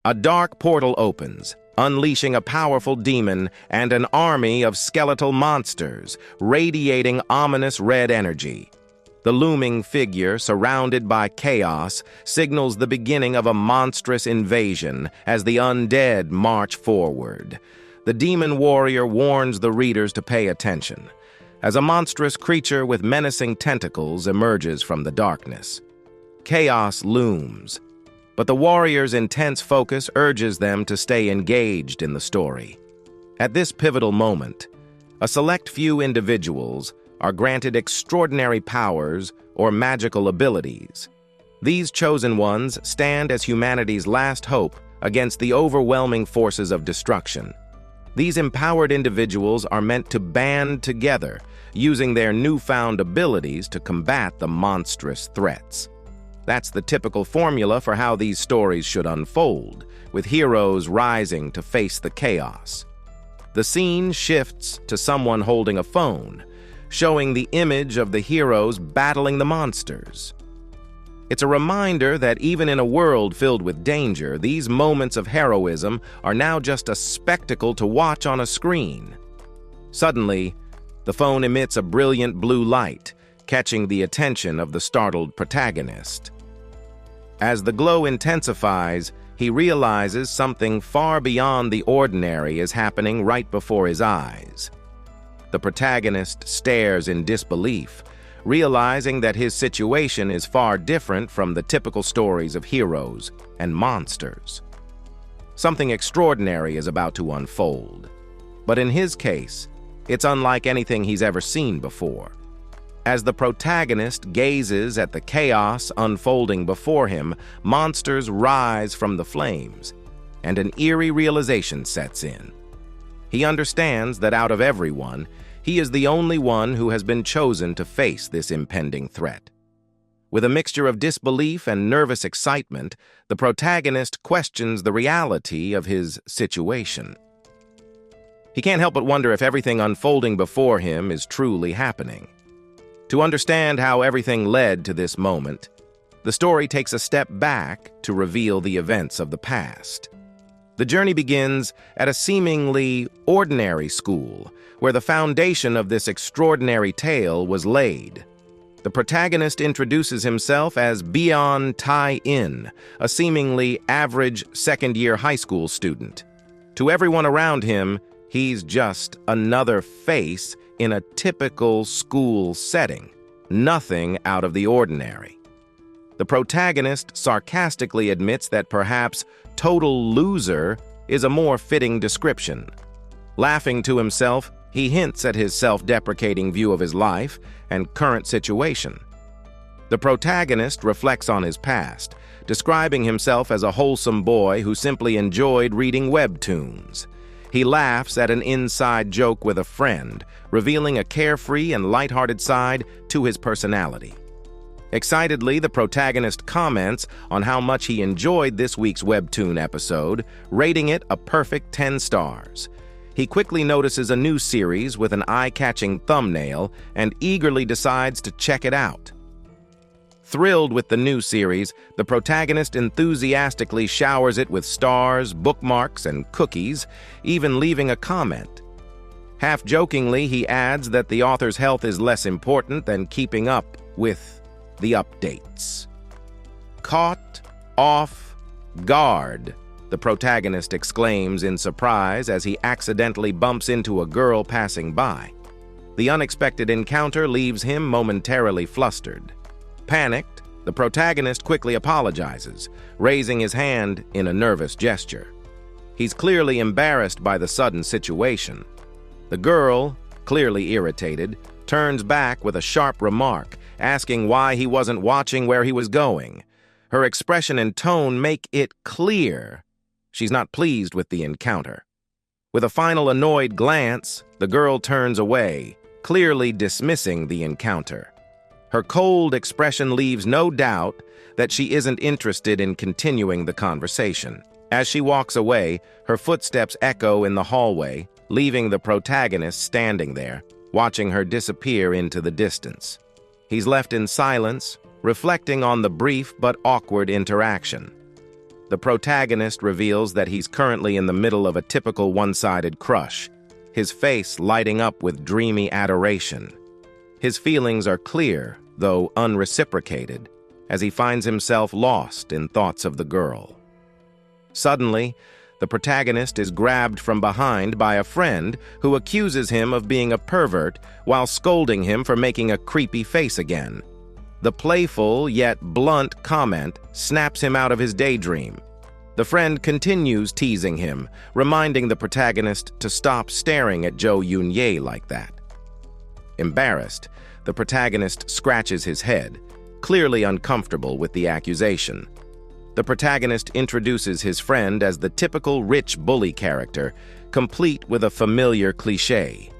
A dark portal opens, unleashing a powerful demon and an army of skeletal monsters, radiating ominous red energy. The looming figure, surrounded by chaos, signals the beginning of a monstrous invasion as the undead march forward. The demon warrior warns the readers to pay attention, as a monstrous creature with menacing tentacles emerges from the darkness. Chaos looms, but the warrior's intense focus urges them to stay engaged in the story. At this pivotal moment, a select few individuals are granted extraordinary powers or magical abilities. These chosen ones stand as humanity's last hope against the overwhelming forces of destruction. These empowered individuals are meant to band together, using their newfound abilities to combat the monstrous threats. That's the typical formula for how these stories should unfold, with heroes rising to face the chaos. The scene shifts to someone holding a phone, showing the image of the heroes battling the monsters. It's a reminder that even in a world filled with danger, these moments of heroism are now just a spectacle to watch on a screen. Suddenly, the phone emits a brilliant blue light, catching the attention of the startled protagonist. As the glow intensifies, he realizes something far beyond the ordinary is happening right before his eyes. The protagonist stares in disbelief, realizing that his situation is far different from the typical stories of heroes and monsters. Something extraordinary is about to unfold, but in his case, it's unlike anything he's ever seen before. As the protagonist gazes at the chaos unfolding before him, monsters rise from the flames, and an eerie realization sets in. He understands that out of everyone, he is the only one who has been chosen to face this impending threat. With a mixture of disbelief and nervous excitement, the protagonist questions the reality of his situation. He can't help but wonder if everything unfolding before him is truly happening. To understand how everything led to this moment, the story takes a step back to reveal the events of the past. The journey begins at a seemingly ordinary school, where the foundation of this extraordinary tale was laid. The protagonist introduces himself as Bion Tai-in, a seemingly average second-year high school student. To everyone around him, he's just another face in a typical school setting, nothing out of the ordinary. The protagonist sarcastically admits that perhaps total loser is a more fitting description. Laughing to himself, he hints at his self-deprecating view of his life and current situation. The protagonist reflects on his past, describing himself as a wholesome boy who simply enjoyed reading webtoons. He laughs at an inside joke with a friend, revealing a carefree and lighthearted side to his personality. Excitedly, the protagonist comments on how much he enjoyed this week's webtoon episode, rating it a perfect 10 stars. He quickly notices a new series with an eye-catching thumbnail and eagerly decides to check it out. Thrilled with the new series, the protagonist enthusiastically showers it with stars, bookmarks, and cookies, even leaving a comment. Half-jokingly, he adds that the author's health is less important than keeping up with the updates. Caught off guard, the protagonist exclaims in surprise as he accidentally bumps into a girl passing by. The unexpected encounter leaves him momentarily flustered. Panicked, the protagonist quickly apologizes, raising his hand in a nervous gesture. He's clearly embarrassed by the sudden situation. The girl, clearly irritated, turns back with a sharp remark, asking why he wasn't watching where he was going. Her expression and tone make it clear she's not pleased with the encounter. With a final annoyed glance, the girl turns away, clearly dismissing the encounter. Her cold expression leaves no doubt that she isn't interested in continuing the conversation. As she walks away, her footsteps echo in the hallway, leaving the protagonist standing there, watching her disappear into the distance. He's left in silence, reflecting on the brief but awkward interaction. The protagonist reveals that he's currently in the middle of a typical one-sided crush, his face lighting up with dreamy adoration. His feelings are clear, though unreciprocated, as he finds himself lost in thoughts of the girl. Suddenly, the protagonist is grabbed from behind by a friend who accuses him of being a pervert while scolding him for making a creepy face again. The playful yet blunt comment snaps him out of his daydream. The friend continues teasing him, reminding the protagonist to stop staring at Jo Eun-ye like that. Embarrassed, the protagonist scratches his head, clearly uncomfortable with the accusation. The protagonist introduces his friend as the typical rich bully character, complete with a familiar cliché.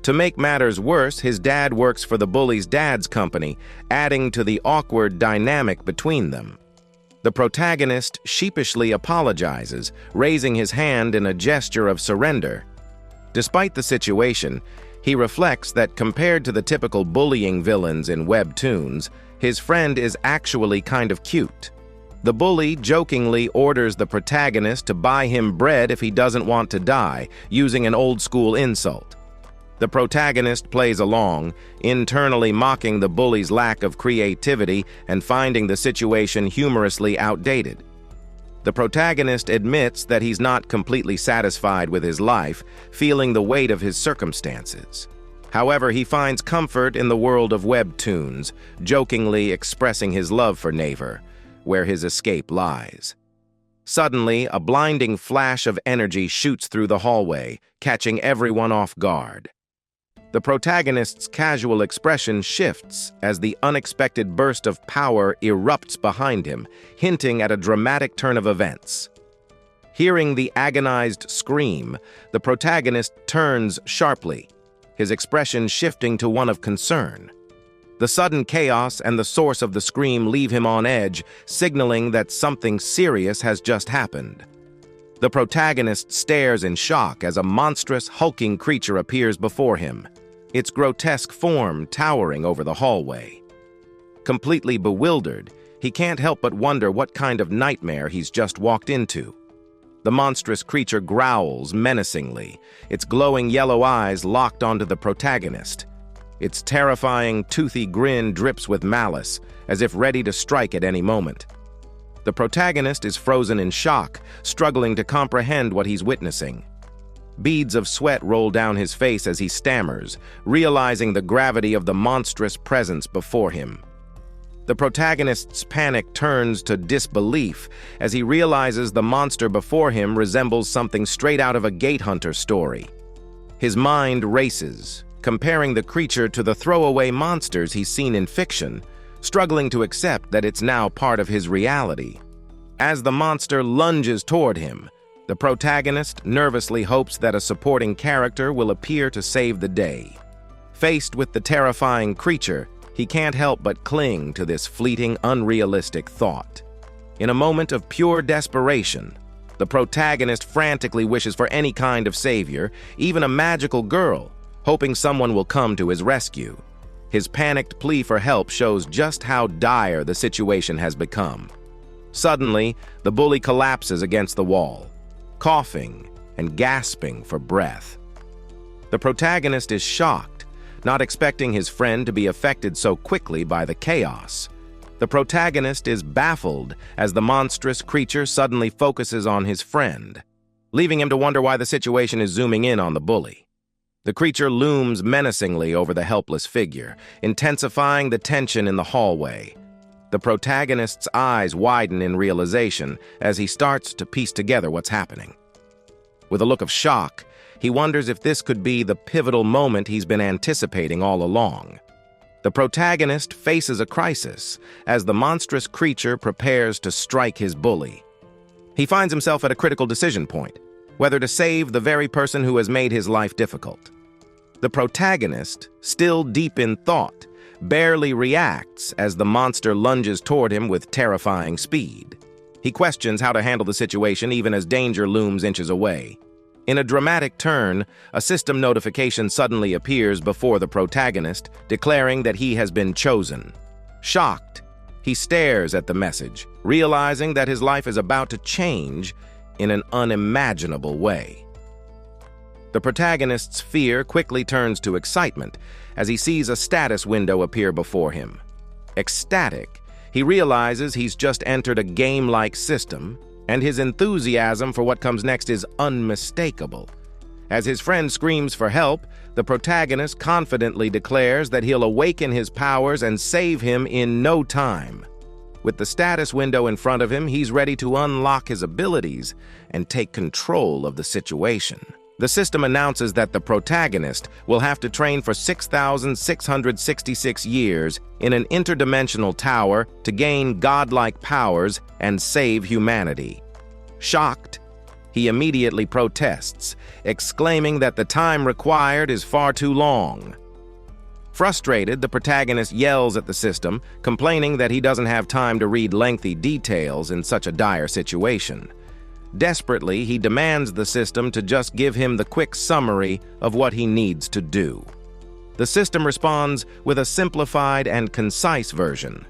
To make matters worse, his dad works for the bully's dad's company, adding to the awkward dynamic between them. The protagonist sheepishly apologizes, raising his hand in a gesture of surrender. Despite the situation, he reflects that compared to the typical bullying villains in webtoons, his friend is actually kind of cute. The bully jokingly orders the protagonist to buy him bread if he doesn't want to die, using an old-school insult. The protagonist plays along, internally mocking the bully's lack of creativity and finding the situation humorously outdated. The protagonist admits that he's not completely satisfied with his life, feeling the weight of his circumstances. However, he finds comfort in the world of webtoons, jokingly expressing his love for Naver, where his escape lies. Suddenly, a blinding flash of energy shoots through the hallway, catching everyone off guard. The protagonist's casual expression shifts as the unexpected burst of power erupts behind him, hinting at a dramatic turn of events. Hearing the agonized scream, the protagonist turns sharply, his expression shifting to one of concern. The sudden chaos and the source of the scream leave him on edge, signaling that something serious has just happened. The protagonist stares in shock as a monstrous, hulking creature appears before him, its grotesque form towering over the hallway. Completely bewildered, he can't help but wonder what kind of nightmare he's just walked into. The monstrous creature growls menacingly, its glowing yellow eyes locked onto the protagonist. Its terrifying, toothy grin drips with malice, as if ready to strike at any moment. The protagonist is frozen in shock, struggling to comprehend what he's witnessing. Beads of sweat roll down his face as he stammers, realizing the gravity of the monstrous presence before him. The protagonist's panic turns to disbelief as he realizes the monster before him resembles something straight out of a Gate Hunter story. His mind races, comparing the creature to the throwaway monsters he's seen in fiction, struggling to accept that it's now part of his reality. As the monster lunges toward him, the protagonist nervously hopes that a supporting character will appear to save the day. Faced with the terrifying creature, he can't help but cling to this fleeting, unrealistic thought. In a moment of pure desperation, the protagonist frantically wishes for any kind of savior, even a magical girl, hoping someone will come to his rescue. His panicked plea for help shows just how dire the situation has become. Suddenly, the bully collapses against the wall, coughing and gasping for breath. The protagonist is shocked, not expecting his friend to be affected so quickly by the chaos. The protagonist is baffled as the monstrous creature suddenly focuses on his friend, leaving him to wonder why the situation is zooming in on the bully. The creature looms menacingly over the helpless figure, intensifying the tension in the hallway. The protagonist's eyes widen in realization as he starts to piece together what's happening. With a look of shock, he wonders if this could be the pivotal moment he's been anticipating all along. The protagonist faces a crisis as the monstrous creature prepares to strike his bully. He finds himself at a critical decision point, whether to save the very person who has made his life difficult. The protagonist, still deep in thought, barely reacts as the monster lunges toward him with terrifying speed. He questions how to handle the situation even as danger looms inches away. In a dramatic turn, a system notification suddenly appears before the protagonist, declaring that he has been chosen. Shocked, He stares at the message, realizing that his life is about to change in an unimaginable way. The protagonist's fear quickly turns to excitement as he sees a status window appear before him. Ecstatic, he realizes he's just entered a game-like system, and his enthusiasm for what comes next is unmistakable. As his friend screams for help, the protagonist confidently declares that he'll awaken his powers and save him in no time. With the status window in front of him, he's ready to unlock his abilities and take control of the situation. The system announces that the protagonist will have to train for 6,666 years in an interdimensional tower to gain godlike powers and save humanity. Shocked, he immediately protests, exclaiming that the time required is far too long. Frustrated, the protagonist yells at the system, complaining that he doesn't have time to read lengthy details in such a dire situation. Desperately, he demands the system to just give him the quick summary of what he needs to do. The system responds with a simplified and concise version,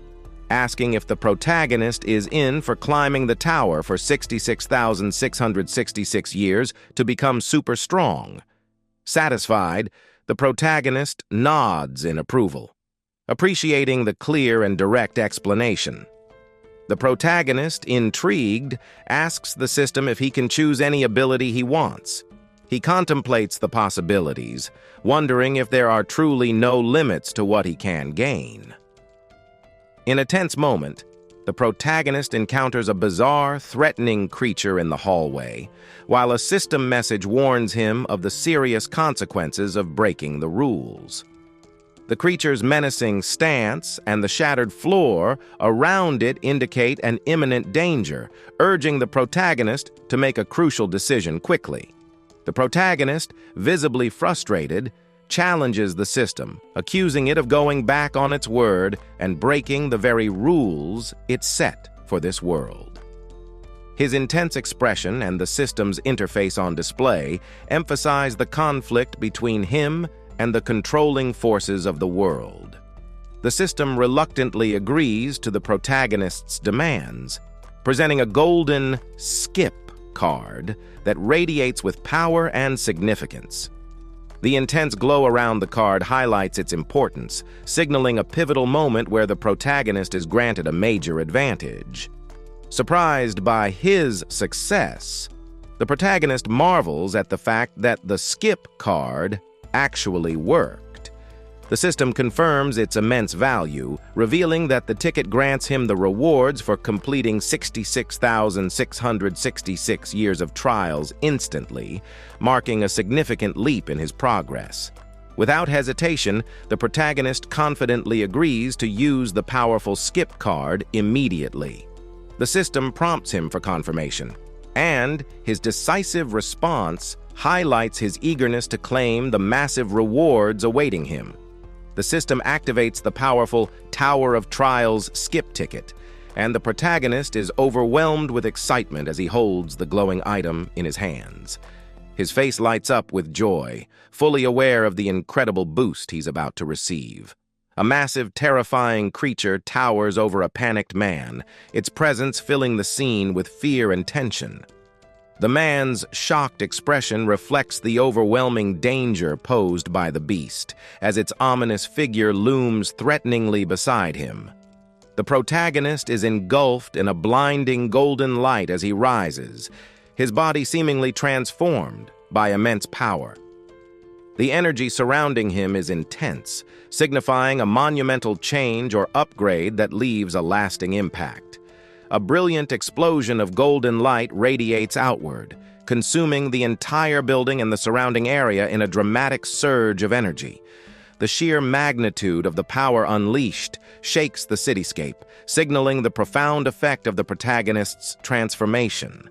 asking if the protagonist is in for climbing the tower for 66,666 years to become super strong. Satisfied, the protagonist nods in approval, appreciating the clear and direct explanation. The protagonist, intrigued, asks the system if he can choose any ability he wants. He contemplates the possibilities, wondering if there are truly no limits to what he can gain. In a tense moment, the protagonist encounters a bizarre, threatening creature in the hallway, while a system message warns him of the serious consequences of breaking the rules. The creature's menacing stance and the shattered floor around it indicate an imminent danger, urging the protagonist to make a crucial decision quickly. The protagonist, visibly frustrated, challenges the system, accusing it of going back on its word and breaking the very rules it set for this world. His intense expression and the system's interface on display emphasize the conflict between him and the controlling forces of the world. The system reluctantly agrees to the protagonist's demands, presenting a golden skip card that radiates with power and significance. The intense glow around the card highlights its importance, signaling a pivotal moment where the protagonist is granted a major advantage. Surprised by his success, the protagonist marvels at the fact that the skip card actually worked. The system confirms its immense value, revealing that the ticket grants him the rewards for completing 66,666 years of trials instantly, marking a significant leap in his progress. Without hesitation, the protagonist confidently agrees to use the powerful skip card immediately. The system prompts him for confirmation, and his decisive response highlights his eagerness to claim the massive rewards awaiting him. The system activates the powerful Tower of Trials skip ticket, and the protagonist is overwhelmed with excitement as he holds the glowing item in his hands. His face lights up with joy, fully aware of the incredible boost he's about to receive. A massive, terrifying creature towers over a panicked man, its presence filling the scene with fear and tension. The man's shocked expression reflects the overwhelming danger posed by the beast, as its ominous figure looms threateningly beside him. The protagonist is engulfed in a blinding golden light as he rises, his body seemingly transformed by immense power. The energy surrounding him is intense, signifying a monumental change or upgrade that leaves a lasting impact. A brilliant explosion of golden light radiates outward, consuming the entire building and the surrounding area in a dramatic surge of energy. The sheer magnitude of the power unleashed shakes the cityscape, signaling the profound effect of the protagonist's transformation.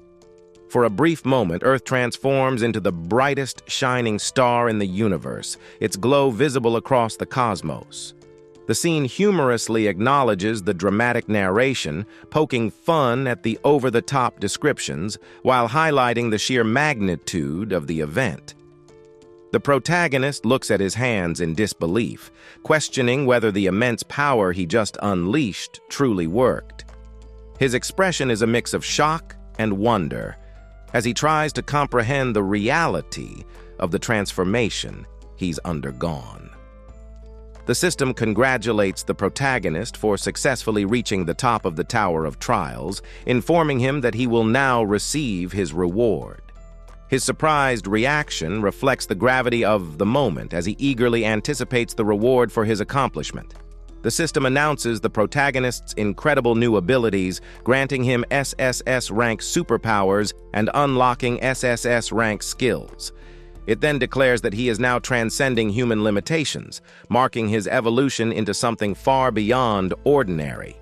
For a brief moment, Earth transforms into the brightest shining star in the universe, its glow visible across the cosmos. The scene humorously acknowledges the dramatic narration, poking fun at the over-the-top descriptions while highlighting the sheer magnitude of the event. The protagonist looks at his hands in disbelief, questioning whether the immense power he just unleashed truly worked. His expression is a mix of shock and wonder as he tries to comprehend the reality of the transformation he's undergone. The system congratulates the protagonist for successfully reaching the top of the Tower of Trials, informing him that he will now receive his reward. His surprised reaction reflects the gravity of the moment as he eagerly anticipates the reward for his accomplishment. The system announces the protagonist's incredible new abilities, granting him SSS rank superpowers and unlocking SSS rank skills. It then declares that he is now transcending human limitations, marking his evolution into something far beyond ordinary.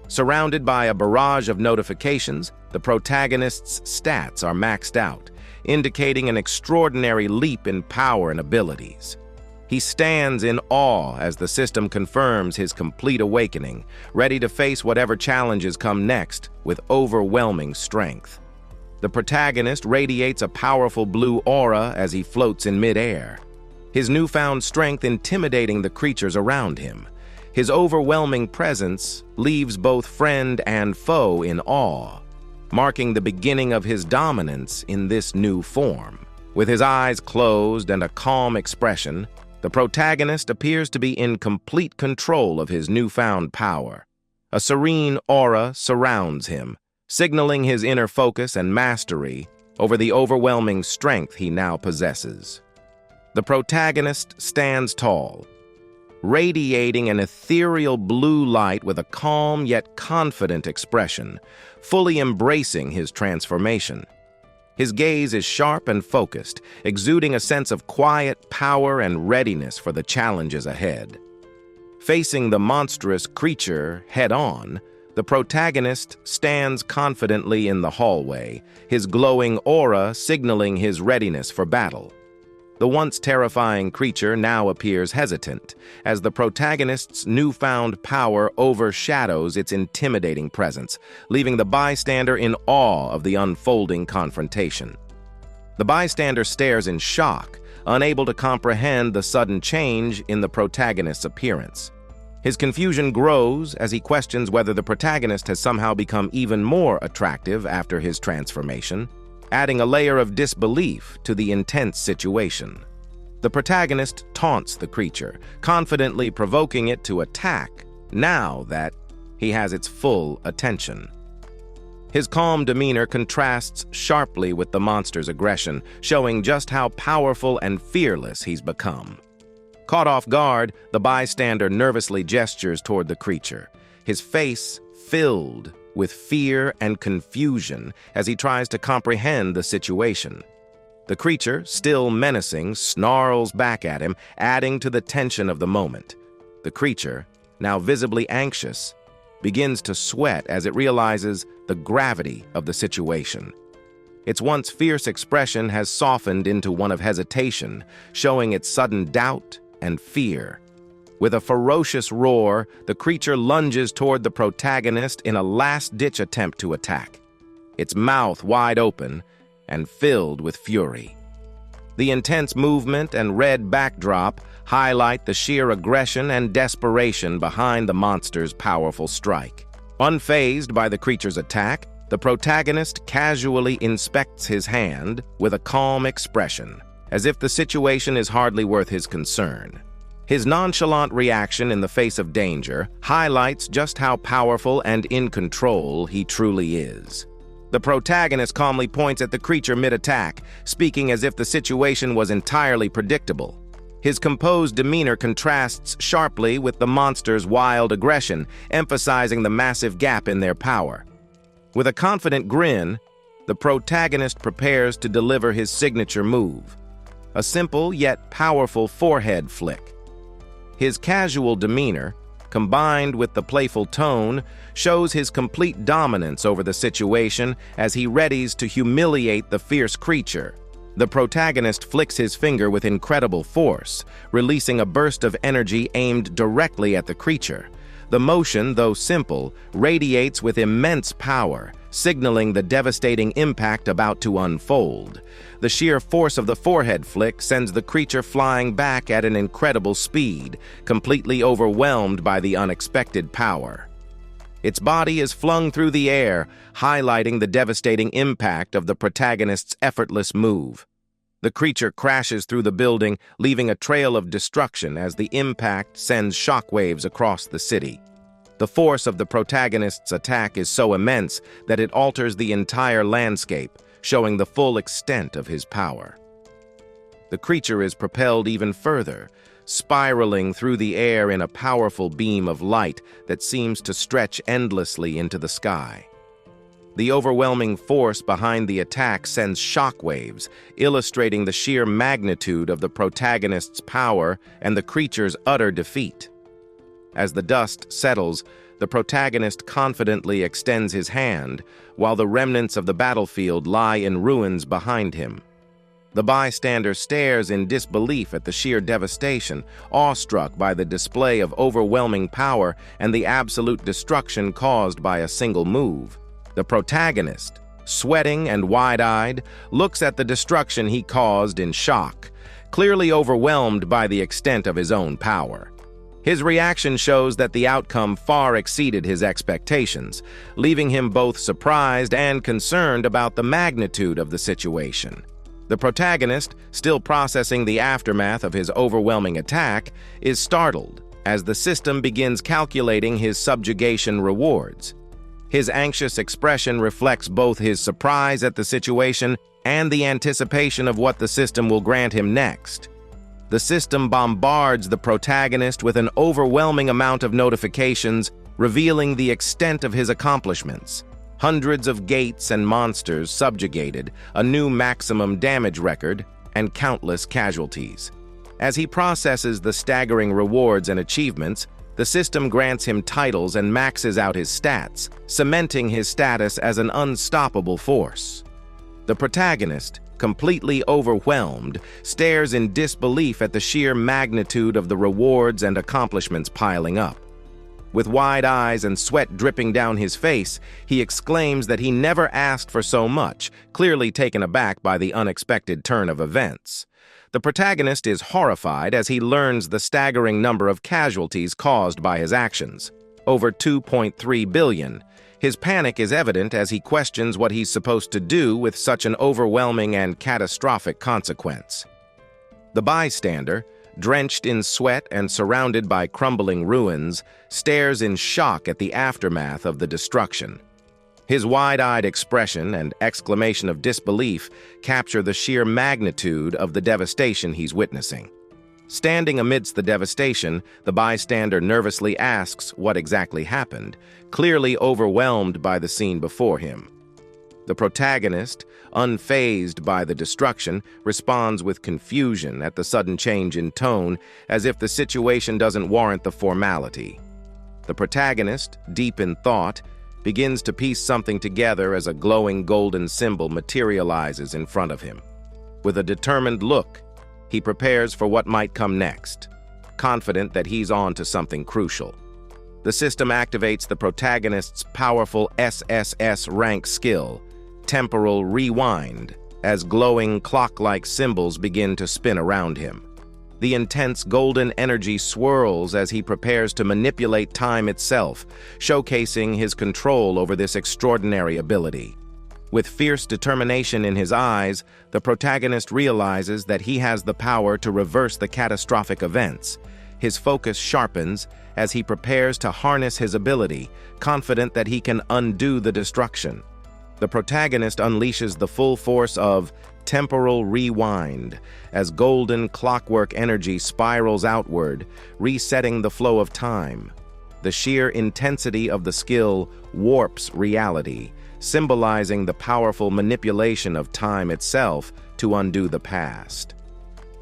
Surrounded by a barrage of notifications, the protagonist's stats are maxed out, indicating an extraordinary leap in power and abilities. He stands in awe as the system confirms his complete awakening, ready to face whatever challenges come next with overwhelming strength. The protagonist radiates a powerful blue aura as he floats in midair, his newfound strength intimidating the creatures around him. His overwhelming presence leaves both friend and foe in awe, marking the beginning of his dominance in this new form. With his eyes closed and a calm expression, the protagonist appears to be in complete control of his newfound power. A serene aura surrounds him, signaling his inner focus and mastery over the overwhelming strength he now possesses. The protagonist stands tall, radiating an ethereal blue light with a calm yet confident expression, fully embracing his transformation. His gaze is sharp and focused, exuding a sense of quiet power and readiness for the challenges ahead. Facing the monstrous creature head-on, the protagonist stands confidently in the hallway, his glowing aura signaling his readiness for battle. The once terrifying creature now appears hesitant, as the protagonist's newfound power overshadows its intimidating presence, leaving the bystander in awe of the unfolding confrontation. The bystander stares in shock, unable to comprehend the sudden change in the protagonist's appearance. His confusion grows as he questions whether the protagonist has somehow become even more attractive after his transformation, adding a layer of disbelief to the intense situation. The protagonist taunts the creature, confidently provoking it to attack now that he has its full attention. His calm demeanor contrasts sharply with the monster's aggression, showing just how powerful and fearless he's become. Caught off guard, the bystander nervously gestures toward the creature, his face filled with fear and confusion as he tries to comprehend the situation. The creature, still menacing, snarls back at him, adding to the tension of the moment. The creature, now visibly anxious, begins to sweat as it realizes the gravity of the situation. Its once fierce expression has softened into one of hesitation, showing its sudden doubt and fear. With a ferocious roar, the creature lunges toward the protagonist in a last-ditch attempt to attack, its mouth wide open and filled with fury. The intense movement and red backdrop highlight the sheer aggression and desperation behind the monster's powerful strike. Unfazed by the creature's attack, the protagonist casually inspects his hand with a calm expression, as if the situation is hardly worth his concern. His nonchalant reaction in the face of danger highlights just how powerful and in control he truly is. The protagonist calmly points at the creature mid-attack, speaking as if the situation was entirely predictable. His composed demeanor contrasts sharply with the monster's wild aggression, emphasizing the massive gap in their power. With a confident grin, the protagonist prepares to deliver his signature move, a simple yet powerful forehead flick. His casual demeanor, combined with the playful tone, shows his complete dominance over the situation as he readies to humiliate the fierce creature. The protagonist flicks his finger with incredible force, releasing a burst of energy aimed directly at the creature. The motion, though simple, radiates with immense power, signaling the devastating impact about to unfold. The sheer force of the forehead flick sends the creature flying back at an incredible speed, completely overwhelmed by the unexpected power. Its body is flung through the air, highlighting the devastating impact of the protagonist's effortless move. The creature crashes through the building, leaving a trail of destruction as the impact sends shockwaves across the city. The force of the protagonist's attack is so immense that it alters the entire landscape, showing the full extent of his power. The creature is propelled even further, spiraling through the air in a powerful beam of light that seems to stretch endlessly into the sky. The overwhelming force behind the attack sends shockwaves, illustrating the sheer magnitude of the protagonist's power and the creature's utter defeat. As the dust settles, the protagonist confidently extends his hand, while the remnants of the battlefield lie in ruins behind him. The bystander stares in disbelief at the sheer devastation, awestruck by the display of overwhelming power and the absolute destruction caused by a single move. The protagonist, sweating and wide-eyed, looks at the destruction he caused in shock, clearly overwhelmed by the extent of his own power. His reaction shows that the outcome far exceeded his expectations, leaving him both surprised and concerned about the magnitude of the situation. The protagonist, still processing the aftermath of his overwhelming attack, is startled as the system begins calculating his subjugation rewards. His anxious expression reflects both his surprise at the situation and the anticipation of what the system will grant him next. The system bombards the protagonist with an overwhelming amount of notifications, revealing the extent of his accomplishments. Hundreds of gates and monsters subjugated, a new maximum damage record, and countless casualties. As he processes the staggering rewards and achievements, the system grants him titles and maxes out his stats, cementing his status as an unstoppable force. The protagonist, completely overwhelmed, stares in disbelief at the sheer magnitude of the rewards and accomplishments piling up. With wide eyes and sweat dripping down his face, he exclaims that he never asked for so much, clearly taken aback by the unexpected turn of events. The protagonist is horrified as he learns the staggering number of casualties caused by his actions, over 2.3 billion. His panic is evident as he questions what he's supposed to do with such an overwhelming and catastrophic consequence. The bystander, drenched in sweat and surrounded by crumbling ruins, stares in shock at the aftermath of the destruction. His wide-eyed expression and exclamation of disbelief capture the sheer magnitude of the devastation he's witnessing. Standing amidst the devastation, the bystander nervously asks what exactly happened, clearly overwhelmed by the scene before him. The protagonist, unfazed by the destruction, responds with confusion at the sudden change in tone, as if the situation doesn't warrant the formality. The protagonist, deep in thought, begins to piece something together as a glowing golden symbol materializes in front of him. With a determined look, he prepares for what might come next, confident that he's on to something crucial. The system activates the protagonist's powerful SSS rank skill, Temporal Rewind, as glowing clock-like symbols begin to spin around him. The intense golden energy swirls as he prepares to manipulate time itself, showcasing his control over this extraordinary ability. With fierce determination in his eyes, the protagonist realizes that he has the power to reverse the catastrophic events. His focus sharpens as he prepares to harness his ability, confident that he can undo the destruction. The protagonist unleashes the full force of Temporal Rewind as golden clockwork energy spirals outward, resetting the flow of time. The sheer intensity of the skill warps reality, symbolizing the powerful manipulation of time itself to undo the past.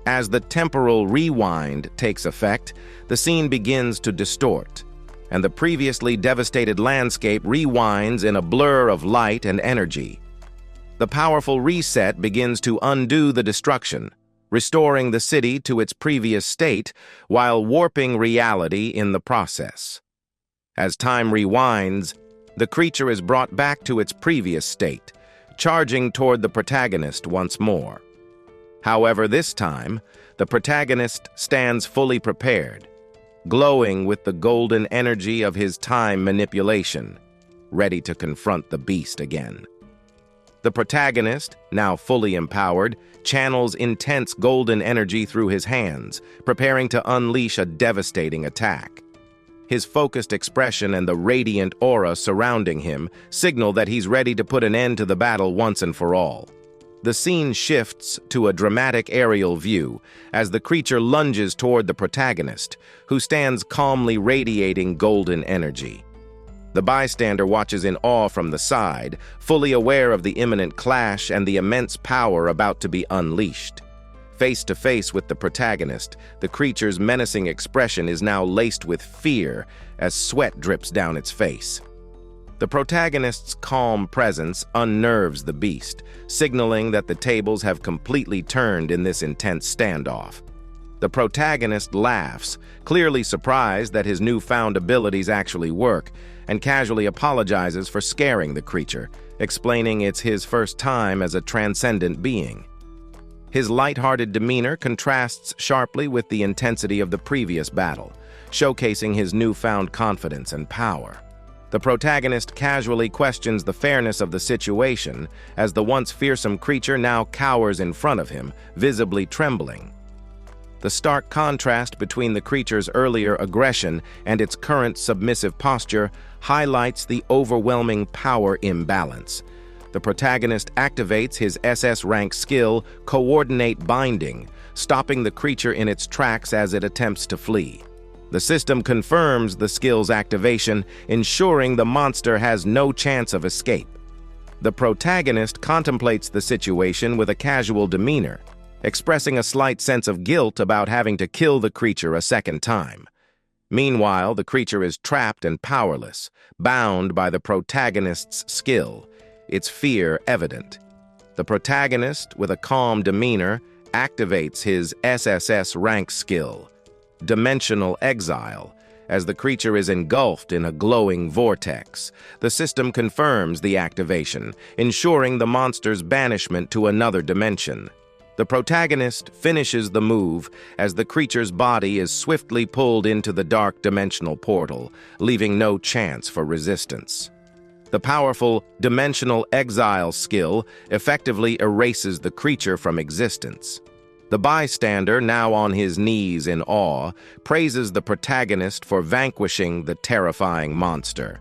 As the temporal rewind takes effect, the scene begins to distort, and the previously devastated landscape rewinds in a blur of light and energy. The powerful reset begins to undo the destruction, restoring the city to its previous state while warping reality in the process. As time rewinds, The creature is brought back to its previous state, charging toward the protagonist once more. However, this time, the protagonist stands fully prepared, glowing with the golden energy of his time manipulation, ready to confront the beast again. The protagonist, now fully empowered, channels intense golden energy through his hands, preparing to unleash a devastating attack. His focused expression and the radiant aura surrounding him signal that he's ready to put an end to the battle once and for all. The scene shifts to a dramatic aerial view as the creature lunges toward the protagonist, who stands calmly radiating golden energy. The bystander watches in awe from the side, fully aware of the imminent clash and the immense power about to be unleashed. Face to face with the protagonist, the creature's menacing expression is now laced with fear as sweat drips down its face. The protagonist's calm presence unnerves the beast, signaling that the tables have completely turned in this intense standoff. The protagonist laughs, clearly surprised that his newfound abilities actually work, and casually apologizes for scaring the creature, explaining it's his first time as a transcendent being. His light-hearted demeanor contrasts sharply with the intensity of the previous battle, showcasing his newfound confidence and power. The protagonist casually questions the fairness of the situation as the once fearsome creature now cowers in front of him, visibly trembling. The stark contrast between the creature's earlier aggression and its current submissive posture highlights the overwhelming power imbalance. The protagonist activates his SS rank skill, Coordinate Binding, stopping the creature in its tracks as it attempts to flee. The system confirms the skill's activation, ensuring the monster has no chance of escape. The protagonist contemplates the situation with a casual demeanor, expressing a slight sense of guilt about having to kill the creature a second time. Meanwhile, the creature is trapped and powerless, bound by the protagonist's skill, its fear evident. The protagonist, with a calm demeanor, activates his SSS rank skill, Dimensional Exile, as the creature is engulfed in a glowing vortex. The system confirms the activation, ensuring the monster's banishment to another dimension. The protagonist finishes the move as the creature's body is swiftly pulled into the dark dimensional portal, leaving no chance for resistance. The powerful Dimensional Exile skill effectively erases the creature from existence. The bystander, now on his knees in awe, praises the protagonist for vanquishing the terrifying monster.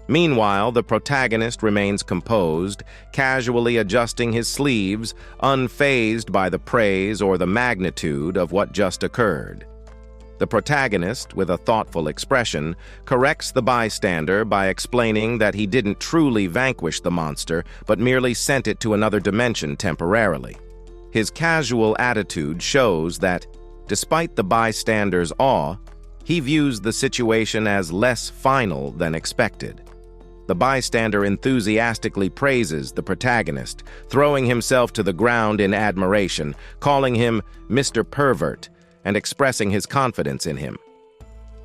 Meanwhile, the protagonist remains composed, casually adjusting his sleeves, unfazed by the praise or the magnitude of what just occurred. The protagonist, with a thoughtful expression, corrects the bystander by explaining that he didn't truly vanquish the monster, but merely sent it to another dimension temporarily. His casual attitude shows that, despite the bystander's awe, he views the situation as less final than expected. The bystander enthusiastically praises the protagonist, throwing himself to the ground in admiration, calling him Mr. Pervert, and expressing his confidence in him.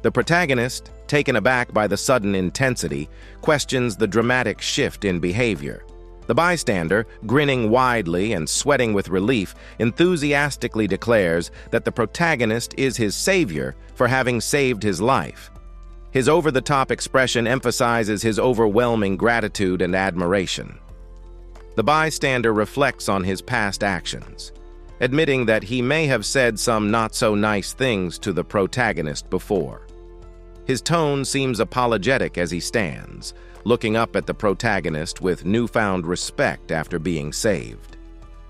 The protagonist, taken aback by the sudden intensity, questions the dramatic shift in behavior. The bystander, grinning widely and sweating with relief, enthusiastically declares that the protagonist is his savior for having saved his life. His over-the-top expression emphasizes his overwhelming gratitude and admiration. The bystander reflects on his past actions, admitting that he may have said some not-so-nice things to the protagonist before. His tone seems apologetic as he stands, looking up at the protagonist with newfound respect after being saved.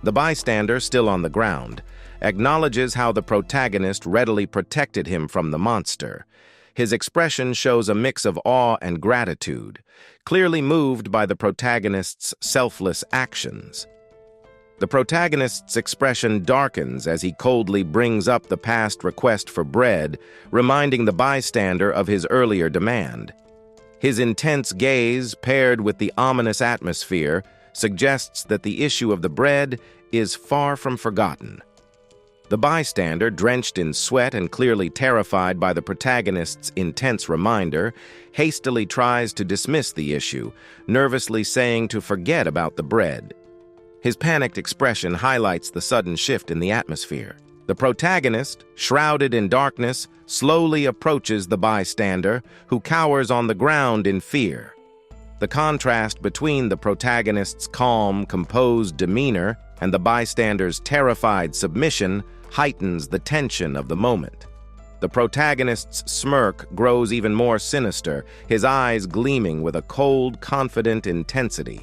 The bystander, still on the ground, acknowledges how the protagonist readily protected him from the monster. His expression shows a mix of awe and gratitude, clearly moved by the protagonist's selfless actions. The protagonist's expression darkens as he coldly brings up the past request for bread, reminding the bystander of his earlier demand. His intense gaze, paired with the ominous atmosphere, suggests that the issue of the bread is far from forgotten. The bystander, drenched in sweat and clearly terrified by the protagonist's intense reminder, hastily tries to dismiss the issue, nervously saying to forget about the bread. His panicked expression highlights the sudden shift in the atmosphere. The protagonist, shrouded in darkness, slowly approaches the bystander, who cowers on the ground in fear. The contrast between the protagonist's calm, composed demeanor and the bystander's terrified submission heightens the tension of the moment. The protagonist's smirk grows even more sinister, his eyes gleaming with a cold, confident intensity.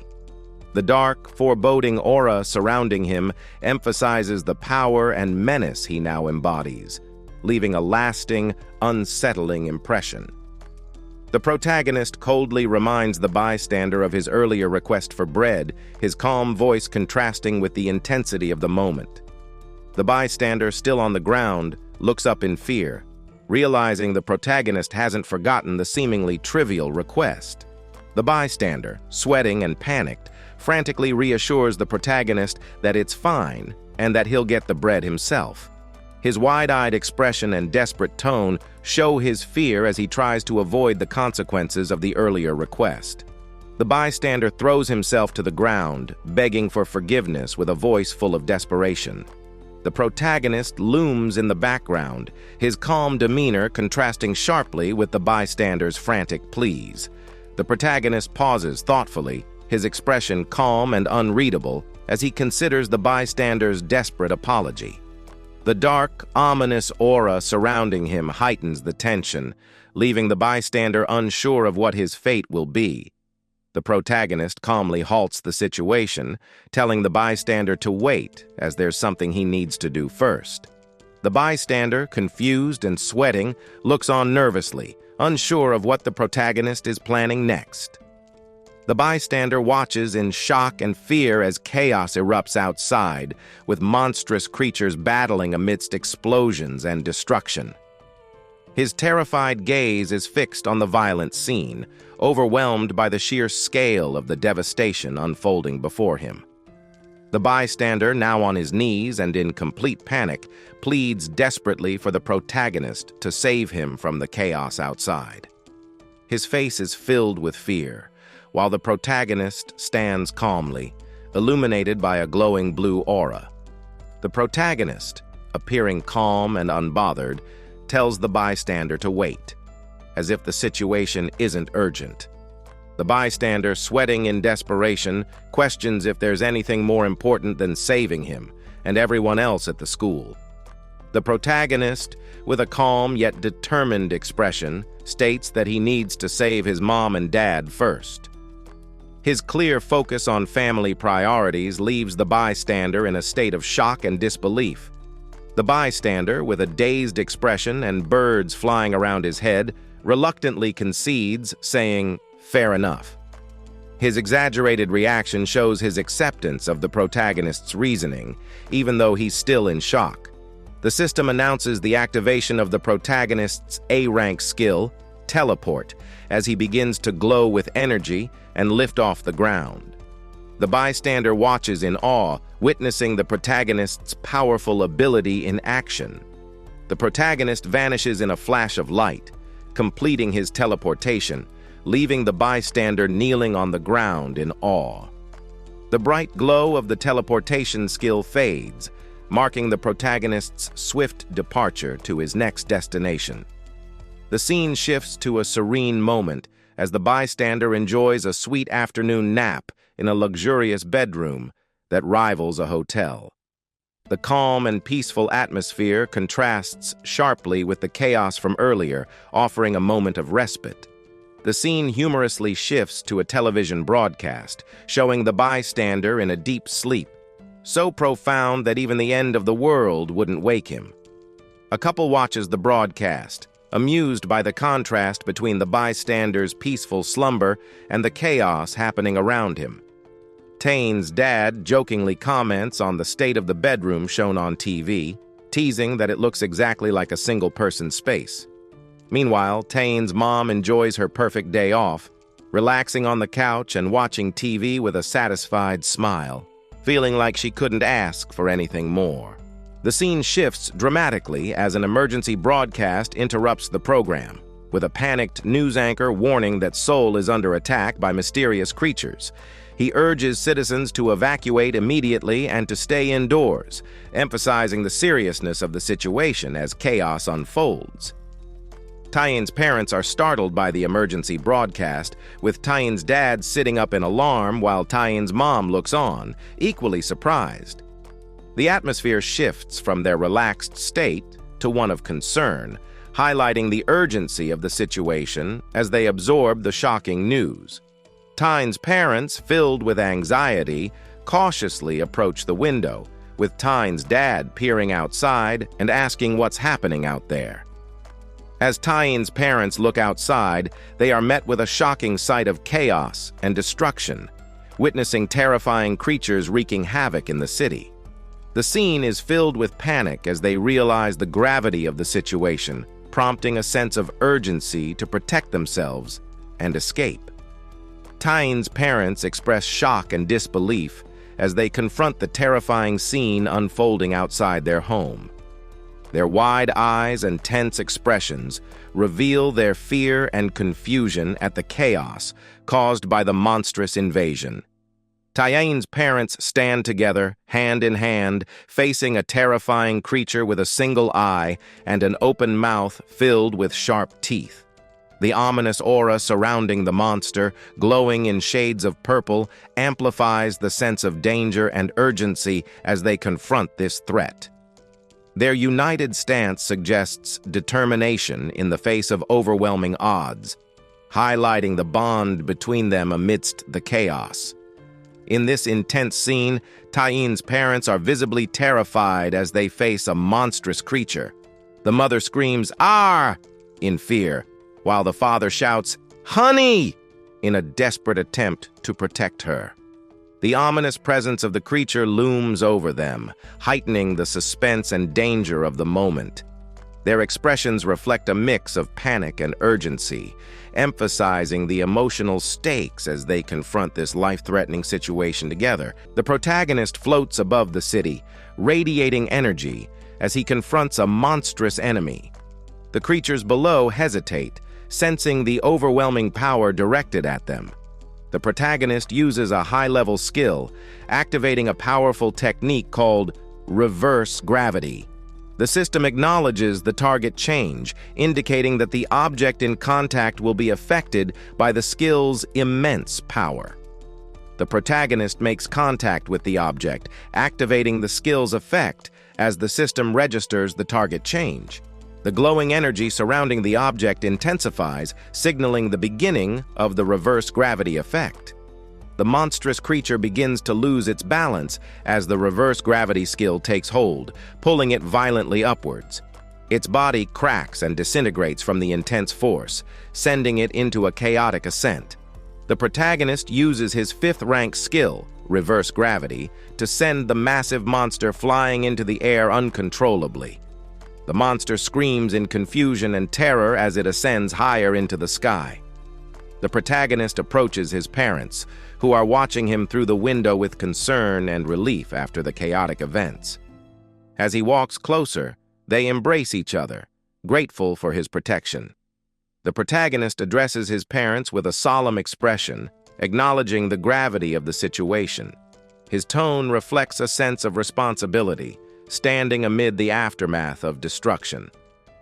The dark, foreboding aura surrounding him emphasizes the power and menace he now embodies, leaving a lasting, unsettling impression. The protagonist coldly reminds the bystander of his earlier request for bread, his calm voice contrasting with the intensity of the moment. The bystander, still on the ground, looks up in fear, realizing the protagonist hasn't forgotten the seemingly trivial request. The bystander, sweating and panicked, frantically reassures the protagonist that it's fine and that he'll get the bread himself. His wide-eyed expression and desperate tone show his fear as he tries to avoid the consequences of the earlier request. The bystander throws himself to the ground, begging for forgiveness with a voice full of desperation. The protagonist looms in the background, his calm demeanor contrasting sharply with the bystander's frantic pleas. The protagonist pauses thoughtfully, his expression calm and unreadable as he considers the bystander's desperate apology. The dark, ominous aura surrounding him heightens the tension, leaving the bystander unsure of what his fate will be. The protagonist calmly halts the situation, telling the bystander to wait, as there's something he needs to do first. The bystander, confused and sweating, looks on nervously, unsure of what the protagonist is planning next. The bystander watches in shock and fear as chaos erupts outside, with monstrous creatures battling amidst explosions and destruction. His terrified gaze is fixed on the violent scene, overwhelmed by the sheer scale of the devastation unfolding before him. The bystander, now on his knees and in complete panic, pleads desperately for the protagonist to save him from the chaos outside. His face is filled with fear, while the protagonist stands calmly, illuminated by a glowing blue aura. The protagonist, appearing calm and unbothered, tells the bystander to wait, as if the situation isn't urgent. The bystander, sweating in desperation, questions if there's anything more important than saving him and everyone else at the school. The protagonist, with a calm yet determined expression, states that he needs to save his mom and dad first. His clear focus on family priorities leaves the bystander in a state of shock and disbelief. The bystander, with a dazed expression and birds flying around his head, reluctantly concedes, saying, "Fair enough." His exaggerated reaction shows his acceptance of the protagonist's reasoning, even though he's still in shock. The system announces the activation of the protagonist's A-rank skill, Teleport, as he begins to glow with energy and lift off the ground. The bystander watches in awe, witnessing the protagonist's powerful ability in action. The protagonist vanishes in a flash of light, completing his teleportation, leaving the bystander kneeling on the ground in awe. The bright glow of the teleportation skill fades, marking the protagonist's swift departure to his next destination. The scene shifts to a serene moment as the bystander enjoys a sweet afternoon nap in a luxurious bedroom that rivals a hotel. The calm and peaceful atmosphere contrasts sharply with the chaos from earlier, offering a moment of respite. The scene humorously shifts to a television broadcast, showing the bystander in a deep sleep, so profound that even the end of the world wouldn't wake him. A couple watches the broadcast, amused by the contrast between the bystander's peaceful slumber and the chaos happening around him. Tane's dad jokingly comments on the state of the bedroom shown on TV, teasing that it looks exactly like a single-person space. Meanwhile, Tane's mom enjoys her perfect day off, relaxing on the couch and watching TV with a satisfied smile, feeling like she couldn't ask for anything more. The scene shifts dramatically as an emergency broadcast interrupts the program, with a panicked news anchor warning that Seoul is under attack by mysterious creatures. He urges citizens to evacuate immediately and to stay indoors, emphasizing the seriousness of the situation as chaos unfolds. Taeyin's parents are startled by the emergency broadcast, with Taeyin's dad sitting up in alarm while Taeyin's mom looks on, equally surprised. The atmosphere shifts from their relaxed state to one of concern, highlighting the urgency of the situation as they absorb the shocking news. Taeyin's parents, filled with anxiety, cautiously approach the window, with Taeyin's dad peering outside and asking what's happening out there. As Taeyin's parents look outside, they are met with a shocking sight of chaos and destruction, witnessing terrifying creatures wreaking havoc in the city. The scene is filled with panic as they realize the gravity of the situation, prompting a sense of urgency to protect themselves and escape. Taeyin's parents express shock and disbelief as they confront the terrifying scene unfolding outside their home. Their wide eyes and tense expressions reveal their fear and confusion at the chaos caused by the monstrous invasion. Taeyin's parents stand together, hand in hand, facing a terrifying creature with a single eye and an open mouth filled with sharp teeth. The ominous aura surrounding the monster, glowing in shades of purple, amplifies the sense of danger and urgency as they confront this threat. Their united stance suggests determination in the face of overwhelming odds, highlighting the bond between them amidst the chaos. In this intense scene, Taeyin's parents are visibly terrified as they face a monstrous creature. The mother screams, "Arr!" in fear, while the father shouts, "Honey!" in a desperate attempt to protect her. The ominous presence of the creature looms over them, heightening the suspense and danger of the moment. Their expressions reflect a mix of panic and urgency, emphasizing the emotional stakes as they confront this life-threatening situation together. The protagonist floats above the city, radiating energy as he confronts a monstrous enemy. The creatures below hesitate, sensing the overwhelming power directed at them. The protagonist uses a high-level skill, activating a powerful technique called reverse gravity. The system acknowledges the target change, indicating that the object in contact will be affected by the skill's immense power. The protagonist makes contact with the object, activating the skill's effect as the system registers the target change. The glowing energy surrounding the object intensifies, signaling the beginning of the reverse gravity effect. The monstrous creature begins to lose its balance as the reverse gravity skill takes hold, pulling it violently upwards. Its body cracks and disintegrates from the intense force, sending it into a chaotic ascent. The protagonist uses his fifth-rank skill, reverse gravity, to send the massive monster flying into the air uncontrollably. The monster screams in confusion and terror as it ascends higher into the sky. The protagonist approaches his parents, who are watching him through the window with concern and relief after the chaotic events. As he walks closer, they embrace each other, grateful for his protection. The protagonist addresses his parents with a solemn expression, acknowledging the gravity of the situation. His tone reflects a sense of responsibility, standing amid the aftermath of destruction.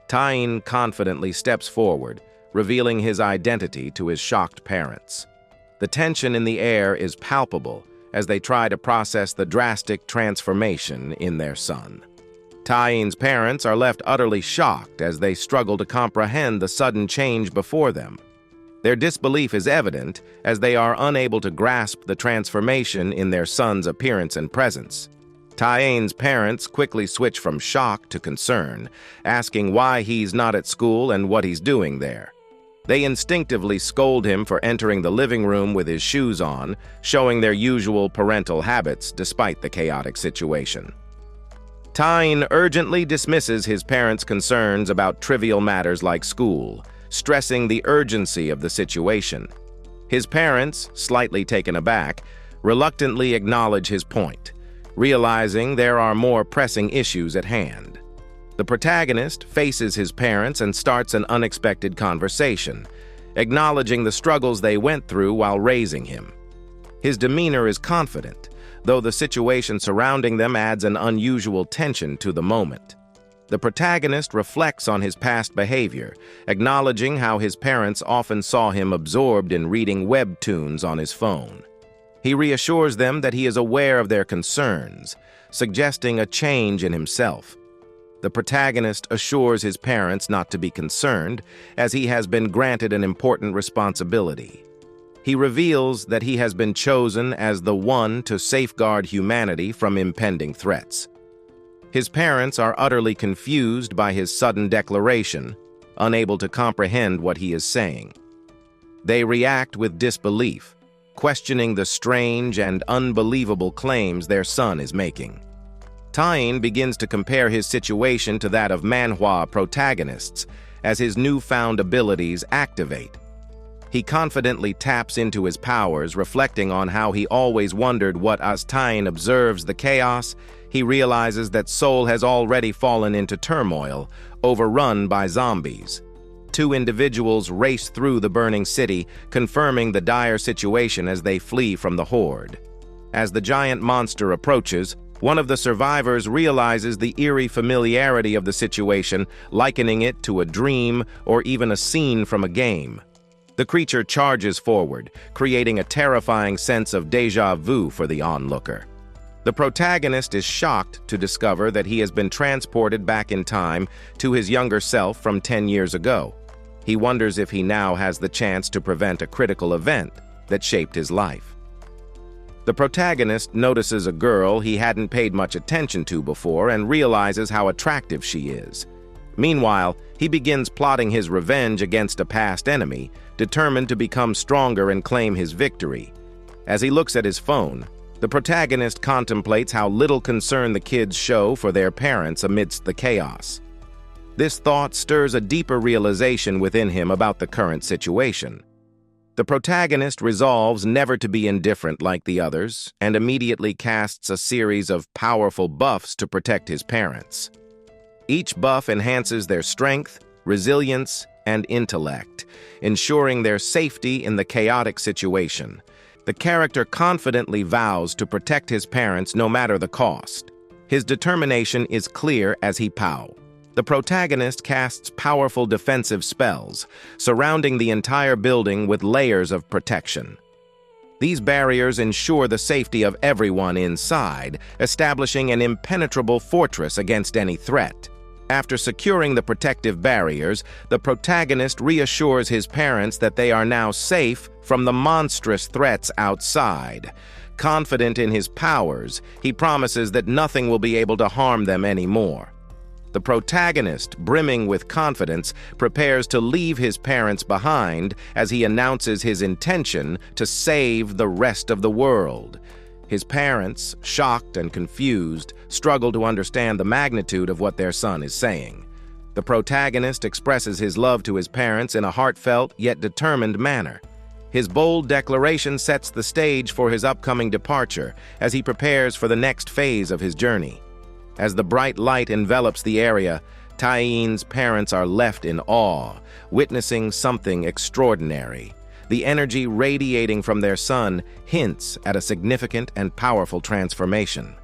Taeyin confidently steps forward, revealing his identity to his shocked parents. The tension in the air is palpable as they try to process the drastic transformation in their son. Taeyin's parents are left utterly shocked as they struggle to comprehend the sudden change before them. Their disbelief is evident as they are unable to grasp the transformation in their son's appearance and presence. Taeyin's parents quickly switch from shock to concern, asking why he's not at school and what he's doing there. They instinctively scold him for entering the living room with his shoes on, showing their usual parental habits despite the chaotic situation. Taeyin urgently dismisses his parents' concerns about trivial matters like school, stressing the urgency of the situation. His parents, slightly taken aback, reluctantly acknowledge his point, realizing there are more pressing issues at hand. The protagonist faces his parents and starts an unexpected conversation, acknowledging the struggles they went through while raising him. His demeanor is confident, though the situation surrounding them adds an unusual tension to the moment. The protagonist reflects on his past behavior, acknowledging how his parents often saw him absorbed in reading webtoons on his phone. He reassures them that he is aware of their concerns, suggesting a change in himself. The protagonist assures his parents not to be concerned, as he has been granted an important responsibility. He reveals that he has been chosen as the one to safeguard humanity from impending threats. His parents are utterly confused by his sudden declaration, unable to comprehend what he is saying. They react with disbelief, questioning the strange and unbelievable claims their son is making. Taein begins to compare his situation to that of Manhwa protagonists as his newfound abilities activate. He confidently taps into his powers, reflecting on how he always wondered what. As Taein observes the chaos, he realizes that Seoul has already fallen into turmoil, overrun by zombies. Two individuals race through the burning city, confirming the dire situation as they flee from the horde. As the giant monster approaches, one of the survivors realizes the eerie familiarity of the situation, likening it to a dream or even a scene from a game. The creature charges forward, creating a terrifying sense of déjà vu for the onlooker. The protagonist is shocked to discover that he has been transported back in time to his younger self from 10 years ago. He wonders if he now has the chance to prevent a critical event that shaped his life. The protagonist notices a girl he hadn't paid much attention to before and realizes how attractive she is. Meanwhile, he begins plotting his revenge against a past enemy, determined to become stronger and claim his victory. As he looks at his phone, the protagonist contemplates how little concern the kids show for their parents amidst the chaos. This thought stirs a deeper realization within him about the current situation. The protagonist resolves never to be indifferent like the others and immediately casts a series of powerful buffs to protect his parents. Each buff enhances their strength, resilience, and intellect, ensuring their safety in the chaotic situation. The character confidently vows to protect his parents no matter the cost. His determination is clear as he pow. The protagonist casts powerful defensive spells, surrounding the entire building with layers of protection. These barriers ensure the safety of everyone inside, establishing an impenetrable fortress against any threat. After securing the protective barriers, the protagonist reassures his parents that they are now safe from the monstrous threats outside. Confident in his powers, he promises that nothing will be able to harm them anymore. The protagonist, brimming with confidence, prepares to leave his parents behind as he announces his intention to save the rest of the world. His parents, shocked and confused, struggle to understand the magnitude of what their son is saying. The protagonist expresses his love to his parents in a heartfelt yet determined manner. His bold declaration sets the stage for his upcoming departure as he prepares for the next phase of his journey. As the bright light envelops the area, Taein's parents are left in awe, witnessing something extraordinary. The energy radiating from their son hints at a significant and powerful transformation.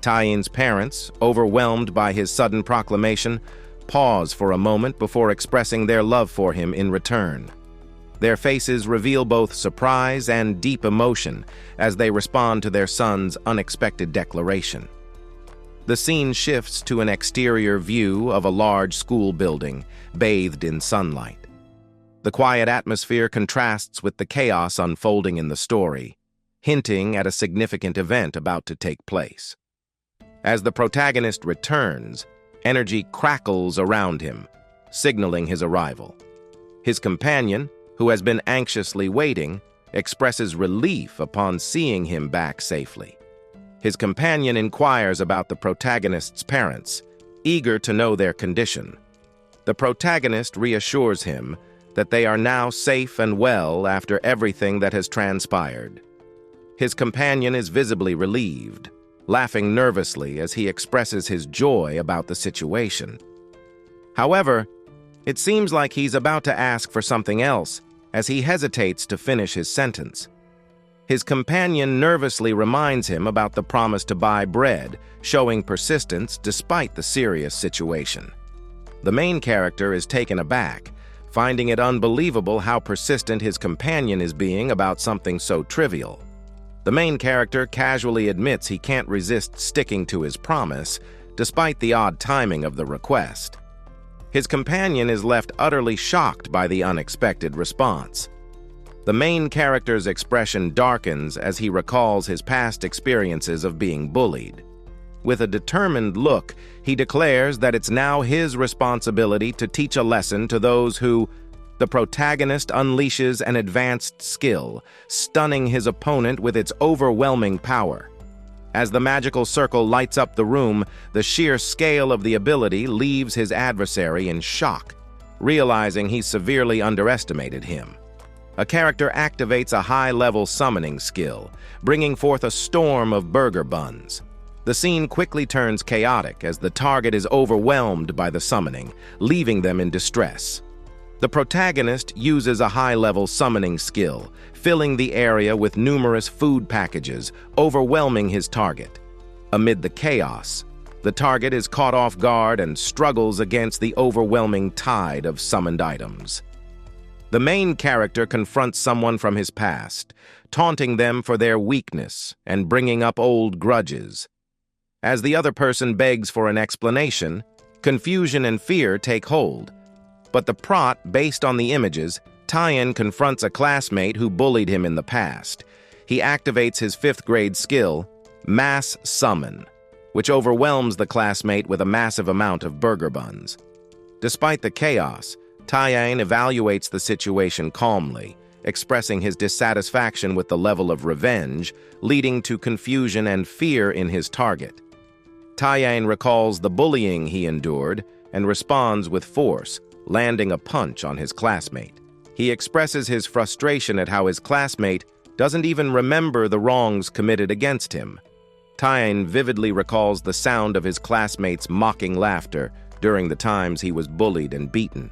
Taein's parents, overwhelmed by his sudden proclamation, pause for a moment before expressing their love for him in return. Their faces reveal both surprise and deep emotion as they respond to their son's unexpected declaration. The scene shifts to an exterior view of a large school building, bathed in sunlight. The quiet atmosphere contrasts with the chaos unfolding in the story, hinting at a significant event about to take place. As the protagonist returns, energy crackles around him, signaling his arrival. His companion, who has been anxiously waiting, expresses relief upon seeing him back safely. His companion inquires about the protagonist's parents, eager to know their condition. The protagonist reassures him that they are now safe and well after everything that has transpired. His companion is visibly relieved, laughing nervously as he expresses his joy about the situation. However, it seems like he's about to ask for something else as he hesitates to finish his sentence. His companion nervously reminds him about the promise to buy bread, showing persistence despite the serious situation. The main character is taken aback, finding it unbelievable how persistent his companion is being about something so trivial. The main character casually admits he can't resist sticking to his promise, despite the odd timing of the request. His companion is left utterly shocked by the unexpected response. The main character's expression darkens as he recalls his past experiences of being bullied. With a determined look, he declares that it's now his responsibility to teach a lesson to those who... The protagonist unleashes an advanced skill, stunning his opponent with its overwhelming power. As the magical circle lights up the room, the sheer scale of the ability leaves his adversary in shock, realizing he severely underestimated him. A character activates a high-level summoning skill, bringing forth a storm of burger buns. The scene quickly turns chaotic as the target is overwhelmed by the summoning, leaving them in distress. The protagonist uses a high-level summoning skill, filling the area with numerous food packages, overwhelming his target. Amid the chaos, the target is caught off guard and struggles against the overwhelming tide of summoned items. The main character confronts someone from his past, taunting them for their weakness and bringing up old grudges. As the other person begs for an explanation, confusion and fear take hold. But the prot, based on the images, Tien confronts a classmate who bullied him in the past. He activates his 5th grade skill, Mass Summon, which overwhelms the classmate with a massive amount of burger buns. Despite the chaos, Tien evaluates the situation calmly, expressing his dissatisfaction with the level of revenge, leading to confusion and fear in his target. Tien recalls the bullying he endured and responds with force, landing a punch on his classmate. He expresses his frustration at how his classmate doesn't even remember the wrongs committed against him. Tien vividly recalls the sound of his classmates' mocking laughter during the times he was bullied and beaten.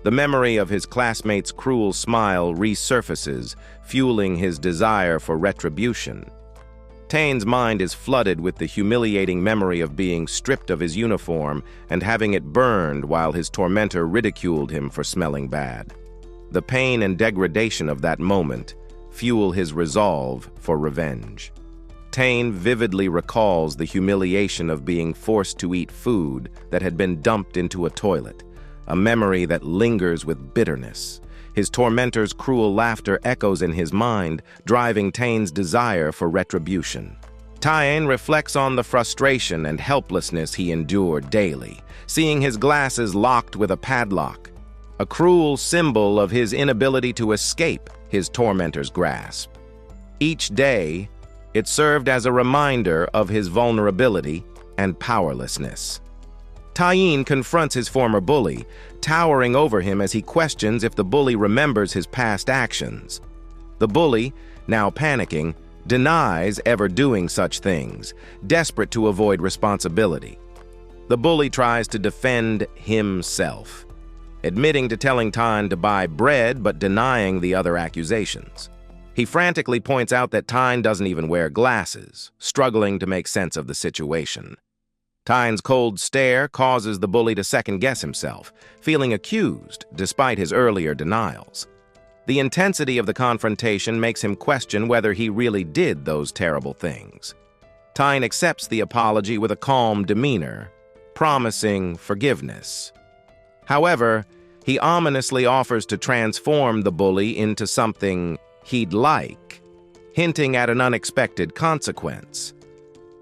The memory of his classmate's cruel smile resurfaces, fueling his desire for retribution. Tien's mind is flooded with the humiliating memory of being stripped of his uniform and having it burned while his tormentor ridiculed him for smelling bad. The pain and degradation of that moment fuel his resolve for revenge. Tien vividly recalls the humiliation of being forced to eat food that had been dumped into a toilet, a memory that lingers with bitterness. His tormentor's cruel laughter echoes in his mind, driving Tien's desire for retribution. Tien reflects on the frustration and helplessness he endured daily, seeing his glasses locked with a padlock, a cruel symbol of his inability to escape his tormentor's grasp. Each day, it served as a reminder of his vulnerability and powerlessness. Tien confronts his former bully, towering over him as he questions if the bully remembers his past actions. The bully, now panicking, denies ever doing such things, desperate to avoid responsibility. The bully tries to defend himself, admitting to telling Tien to buy bread but denying the other accusations. He frantically points out that Tien doesn't even wear glasses, struggling to make sense of the situation. Tien's cold stare causes the bully to second-guess himself, feeling accused despite his earlier denials. The intensity of the confrontation makes him question whether he really did those terrible things. Tien accepts the apology with a calm demeanor, promising forgiveness. However, he ominously offers to transform the bully into something he'd like, hinting at an unexpected consequence.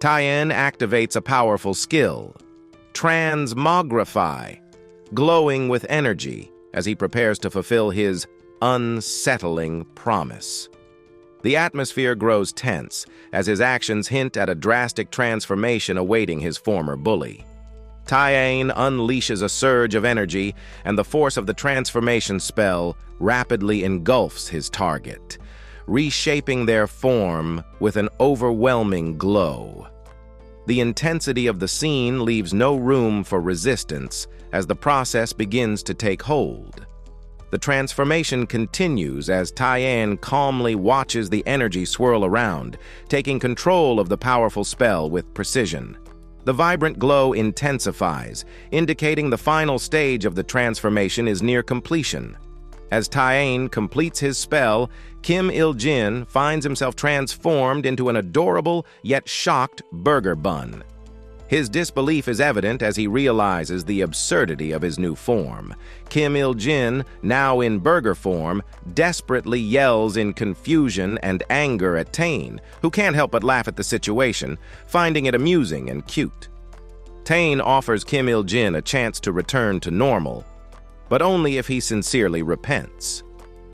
Tien activates a powerful skill, Transmogrify, glowing with energy as he prepares to fulfill his unsettling promise. The atmosphere grows tense as his actions hint at a drastic transformation awaiting his former bully. Tien unleashes a surge of energy, and the force of the transformation spell rapidly engulfs his target, reshaping their form with an overwhelming glow. The intensity of the scene leaves no room for resistance as the process begins to take hold. The transformation continues as Tyann calmly watches the energy swirl around, taking control of the powerful spell with precision. The vibrant glow intensifies, indicating the final stage of the transformation is near completion. As Tyann completes his spell, Kim Il-jin finds himself transformed into an adorable yet shocked burger bun. His disbelief is evident as he realizes the absurdity of his new form. Kim Il-jin, now in burger form, desperately yells in confusion and anger at Tane, who can't help but laugh at the situation, finding it amusing and cute. Tane offers Kim Il-jin a chance to return to normal, but only if he sincerely repents.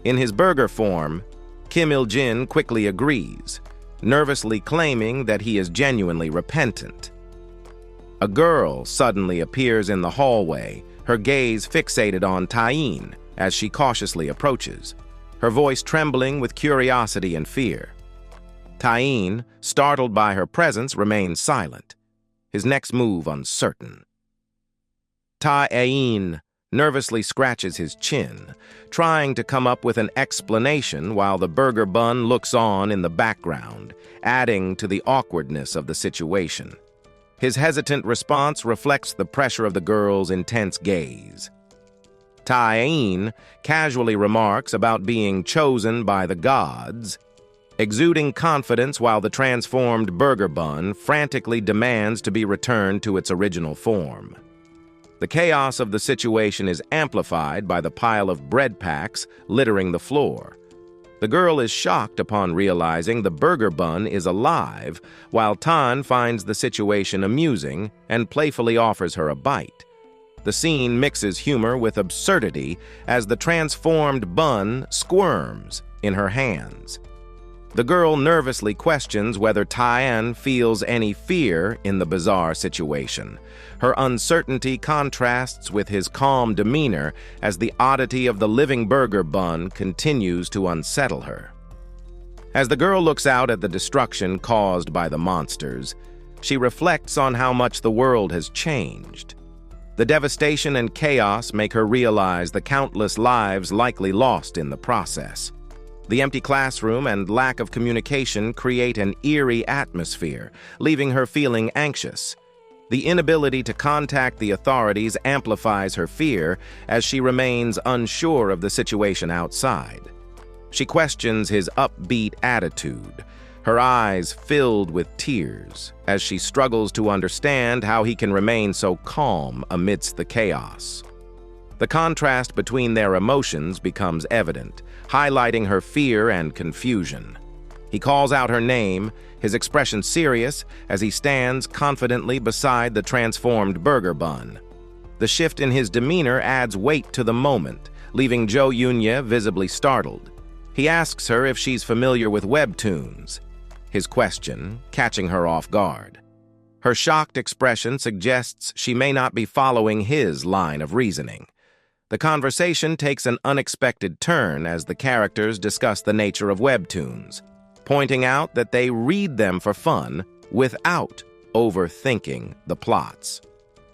In his burger form, Kim Il-jin quickly agrees, nervously claiming that he is genuinely repentant. A girl suddenly appears in the hallway, her gaze fixated on Tyann as she cautiously approaches, her voice trembling with curiosity and fear. Tyann, startled by her presence, remains silent, his next move uncertain. Tyann nervously scratches his chin, trying to come up with an explanation while the burger bun looks on in the background, adding to the awkwardness of the situation. His hesitant response reflects the pressure of the girl's intense gaze. Tyann casually remarks about being chosen by the gods, exuding confidence while the transformed burger bun frantically demands to be returned to its original form. The chaos of the situation is amplified by the pile of bread packs littering the floor. The girl is shocked upon realizing the burger bun is alive, while Tan finds the situation amusing and playfully offers her a bite. The scene mixes humor with absurdity as the transformed bun squirms in her hands. The girl nervously questions whether Tyann feels any fear in the bizarre situation. Her uncertainty contrasts with his calm demeanor as the oddity of the living burger bun continues to unsettle her. As the girl looks out at the destruction caused by the monsters, she reflects on how much the world has changed. The devastation and chaos make her realize the countless lives likely lost in the process. The empty classroom and lack of communication create an eerie atmosphere, leaving her feeling anxious. The inability to contact the authorities amplifies her fear as she remains unsure of the situation outside. She questions his upbeat attitude, her eyes filled with tears as she struggles to understand how he can remain so calm amidst the chaos. The contrast between their emotions becomes evident, highlighting her fear and confusion. He calls out her name, his expression serious as he stands confidently beside the transformed burger bun. The shift in his demeanor adds weight to the moment, leaving Jo Eun-ye visibly startled. He asks her if she's familiar with webtoons, his question catching her off guard. Her shocked expression suggests she may not be following his line of reasoning. The conversation takes an unexpected turn as the characters discuss the nature of webtoons, pointing out that they read them for fun without overthinking the plots.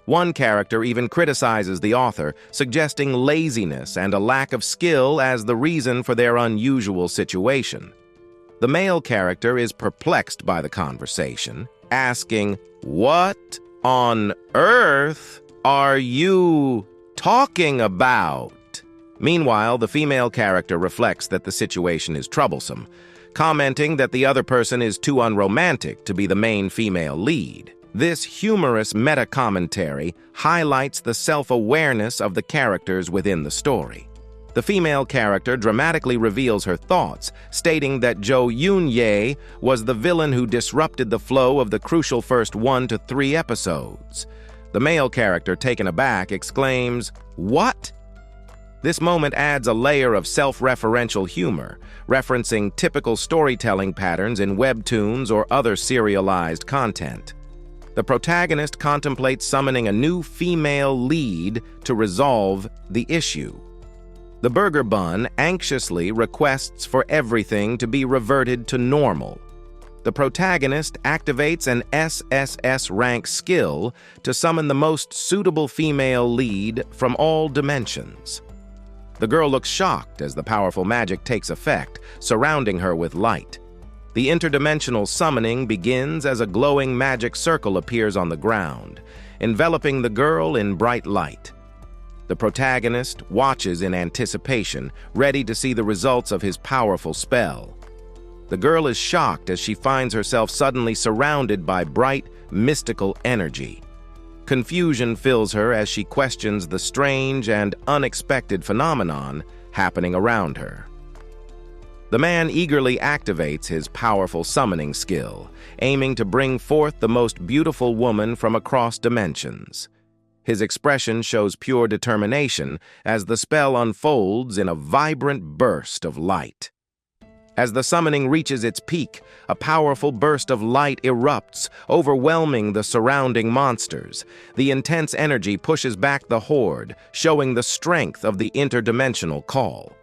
One character even criticizes the author, suggesting laziness and a lack of skill as the reason for their unusual situation. The male character is perplexed by the conversation, asking, "What on earth are you talking about?" Meanwhile, the female character reflects that the situation is troublesome, commenting that the other person is too unromantic to be the main female lead. This humorous meta-commentary highlights the self-awareness of the characters within the story. The female character dramatically reveals her thoughts, stating that Jo Eun-ye was the villain who disrupted the flow of the crucial first 1 to 3 episodes. The male character, taken aback, exclaims, "What?" This moment adds a layer of self-referential humor, referencing typical storytelling patterns in webtoons or other serialized content. The protagonist contemplates summoning a new female lead to resolve the issue. The burger bun anxiously requests for everything to be reverted to normal. The protagonist activates an SSS rank skill to summon the most suitable female lead from all dimensions. The girl looks shocked as the powerful magic takes effect, surrounding her with light. The interdimensional summoning begins as a glowing magic circle appears on the ground, enveloping the girl in bright light. The protagonist watches in anticipation, ready to see the results of his powerful spell. The girl is shocked as she finds herself suddenly surrounded by bright, mystical energy. Confusion fills her as she questions the strange and unexpected phenomenon happening around her. The man eagerly activates his powerful summoning skill, aiming to bring forth the most beautiful woman from across dimensions. His expression shows pure determination as the spell unfolds in a vibrant burst of light. As the summoning reaches its peak, a powerful burst of light erupts, overwhelming the surrounding monsters. The intense energy pushes back the horde, showing the strength of the interdimensional call.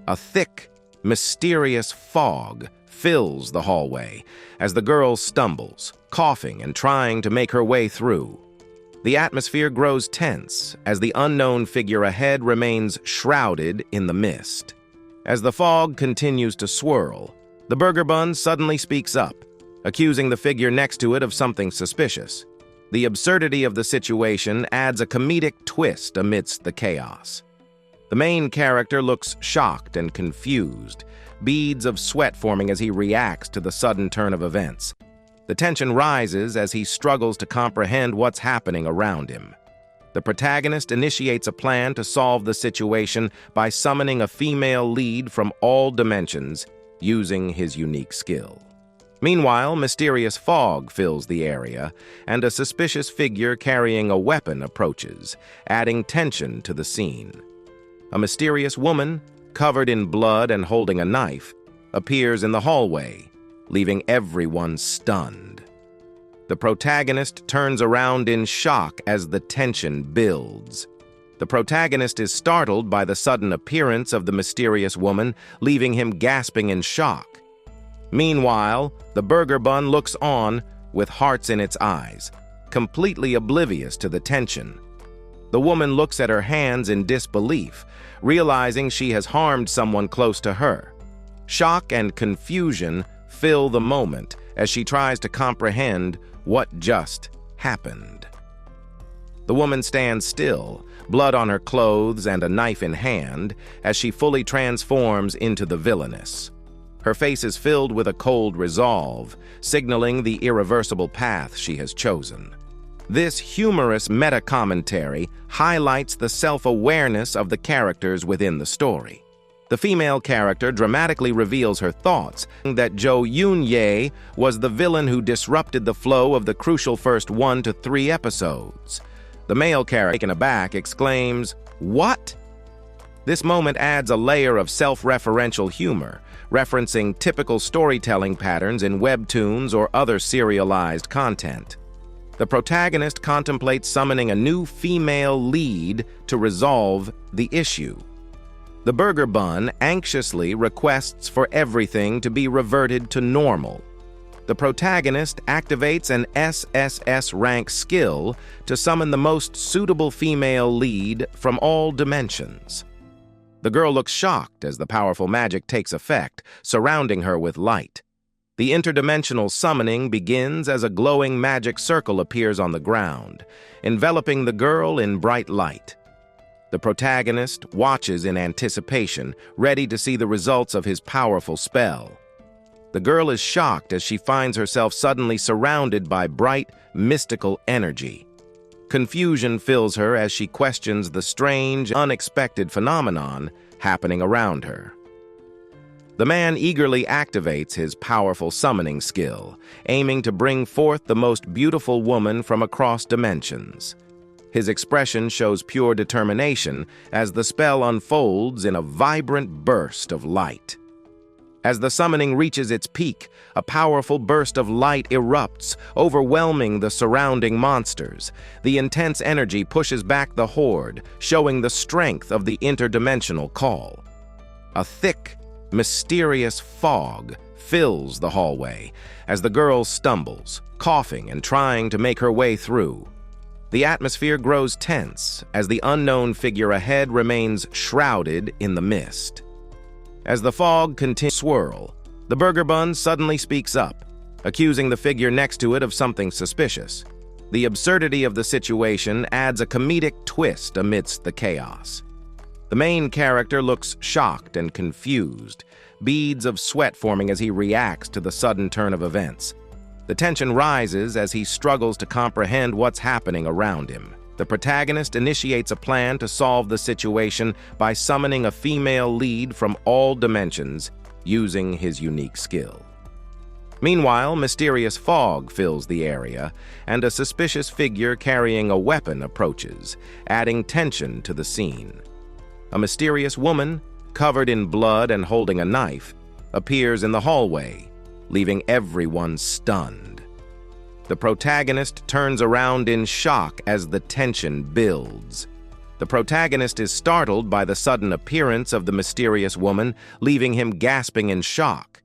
A thick, mysterious fog fills the hallway as the girl stumbles, coughing and trying to make her way through. The atmosphere grows tense as the unknown figure ahead remains shrouded in the mist. As the fog continues to swirl, the burger bun suddenly speaks up, accusing the figure next to it of something suspicious. The absurdity of the situation adds a comedic twist amidst the chaos. The main character looks shocked and confused, beads of sweat forming as he reacts to the sudden turn of events. The tension rises as he struggles to comprehend what's happening around him. The protagonist initiates a plan to solve the situation by summoning a female lead from all dimensions using his unique skill. Meanwhile, mysterious fog fills the area, and a suspicious figure carrying a weapon approaches, adding tension to the scene. A mysterious woman, covered in blood and holding a knife, appears in the hallway, leaving everyone stunned. The protagonist turns around in shock as the tension builds. The protagonist is startled by the sudden appearance of the mysterious woman, leaving him gasping in shock. Meanwhile, the burger bun looks on with hearts in its eyes, completely oblivious to the tension. The woman looks at her hands in disbelief, realizing she has harmed someone close to her. Shock and confusion fill the moment as she tries to comprehend what just happened. The woman stands still, blood on her clothes and a knife in hand, as she fully transforms into the villainess. Her face is filled with a cold resolve, signaling the irreversible path she has chosen. This humorous meta-commentary highlights the self-awareness of the characters within the story. The female character dramatically reveals her thoughts that Jo Yoon-ye was the villain who disrupted the flow of the crucial first 1 to 3 episodes. The male character, taken aback, exclaims, "What?" This moment adds a layer of self-referential humor, referencing typical storytelling patterns in webtoons or other serialized content. The protagonist contemplates summoning a new female lead to resolve the issue. The burger bun anxiously requests for everything to be reverted to normal. The protagonist activates an SSS rank skill to summon the most suitable female lead from all dimensions. The girl looks shocked as the powerful magic takes effect, surrounding her with light. The interdimensional summoning begins as a glowing magic circle appears on the ground, enveloping the girl in bright light. The protagonist watches in anticipation, ready to see the results of his powerful spell. The girl is shocked as she finds herself suddenly surrounded by bright, mystical energy. Confusion fills her as she questions the strange, unexpected phenomenon happening around her. The man eagerly activates his powerful summoning skill, aiming to bring forth the most beautiful woman from across dimensions. His expression shows pure determination as the spell unfolds in a vibrant burst of light. As the summoning reaches its peak, a powerful burst of light erupts, overwhelming the surrounding monsters. The intense energy pushes back the horde, showing the strength of the interdimensional call. A thick, mysterious fog fills the hallway as the girl stumbles, coughing and trying to make her way through. The atmosphere grows tense as the unknown figure ahead remains shrouded in the mist. As the fog continues to swirl, the burger bun suddenly speaks up, accusing the figure next to it of something suspicious. The absurdity of the situation adds a comedic twist amidst the chaos. The main character looks shocked and confused, beads of sweat forming as he reacts to the sudden turn of events. The tension rises as he struggles to comprehend what's happening around him. The protagonist initiates a plan to solve the situation by summoning a female lead from all dimensions using his unique skill. Meanwhile, mysterious fog fills the area, and a suspicious figure carrying a weapon approaches, adding tension to the scene. A mysterious woman, covered in blood and holding a knife, appears in the hallway, leaving everyone stunned. The protagonist turns around in shock as the tension builds. The protagonist is startled by the sudden appearance of the mysterious woman, leaving him gasping in shock.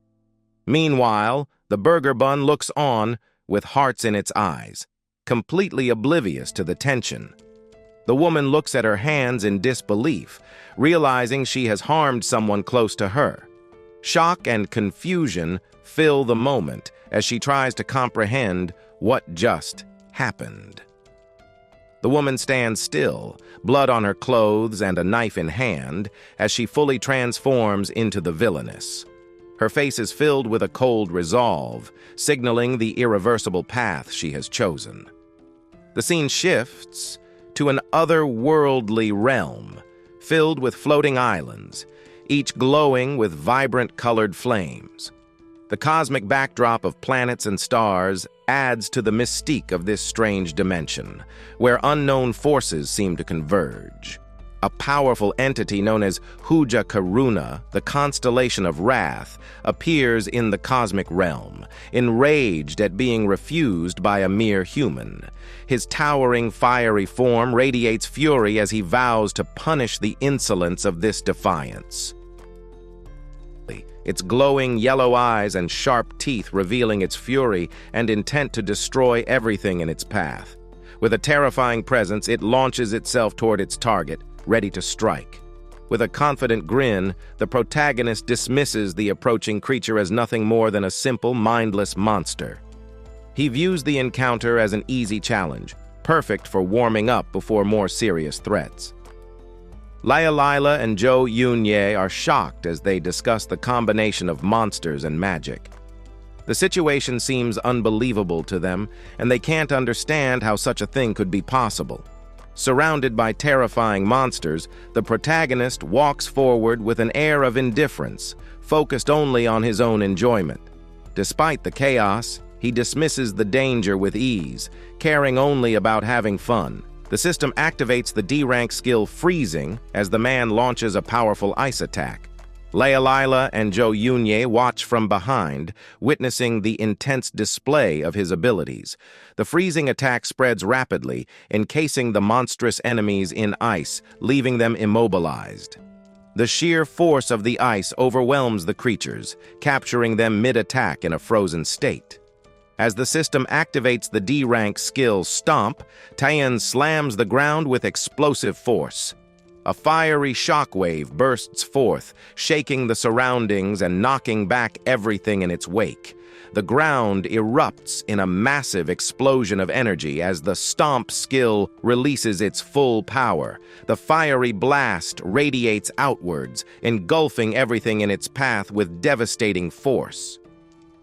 Meanwhile, the burger bun looks on with hearts in its eyes, completely oblivious to the tension. The woman looks at her hands in disbelief, realizing she has harmed someone close to her. Shock and confusion fill the moment as she tries to comprehend what just happened. The woman stands still, blood on her clothes and a knife in hand, as she fully transforms into the villainess. Her face is filled with a cold resolve, signaling the irreversible path she has chosen. The scene shifts to an otherworldly realm, filled with floating islands, each glowing with vibrant colored flames. The cosmic backdrop of planets and stars adds to the mystique of this strange dimension, where unknown forces seem to converge. A powerful entity known as Huja Karuna, the constellation of wrath, appears in the cosmic realm, enraged at being refused by a mere human. His towering, fiery form radiates fury as he vows to punish the insolence of this defiance. Its glowing yellow eyes and sharp teeth revealing its fury and intent to destroy everything in its path. With a terrifying presence, it launches itself toward its target, ready to strike. With a confident grin, the protagonist dismisses the approaching creature as nothing more than a simple, mindless monster. He views the encounter as an easy challenge, perfect for warming up before more serious threats. Lila and Jo Yoon-ye are shocked as they discuss the combination of monsters and magic. The situation seems unbelievable to them, and they can't understand how such a thing could be possible. Surrounded by terrifying monsters, the protagonist walks forward with an air of indifference, focused only on his own enjoyment. Despite the chaos, he dismisses the danger with ease, caring only about having fun. The system activates the D-rank skill Freezing as the man launches a powerful ice attack. Lila and Jo Yoon-ye watch from behind, witnessing the intense display of his abilities. The freezing attack spreads rapidly, encasing the monstrous enemies in ice, leaving them immobilized. The sheer force of the ice overwhelms the creatures, capturing them mid-attack in a frozen state. As the system activates the D-rank skill Stomp, Taeyeon slams the ground with explosive force. A fiery shockwave bursts forth, shaking the surroundings and knocking back everything in its wake. The ground erupts in a massive explosion of energy as the Stomp skill releases its full power. The fiery blast radiates outwards, engulfing everything in its path with devastating force.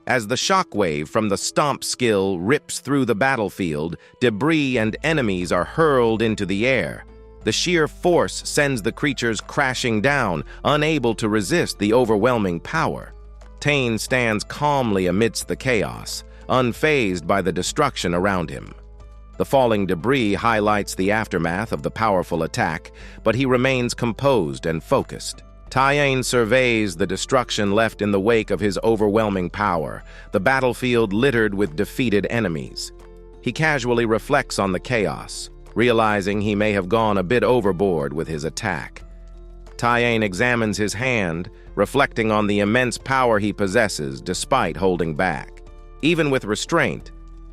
As the shockwave from the Stomp skill rips through the battlefield, debris and enemies are hurled into the air. The sheer force sends the creatures crashing down, unable to resist the overwhelming power. Taeyeon stands calmly amidst the chaos, unfazed by the destruction around him. The falling debris highlights the aftermath of the powerful attack, but he remains composed and focused. Taeyeon surveys the destruction left in the wake of his overwhelming power, the battlefield littered with defeated enemies. He casually reflects on the chaos, realizing he may have gone a bit overboard with his attack. Taiyan examines his hand, reflecting on the immense power he possesses despite holding back. Even with restraint,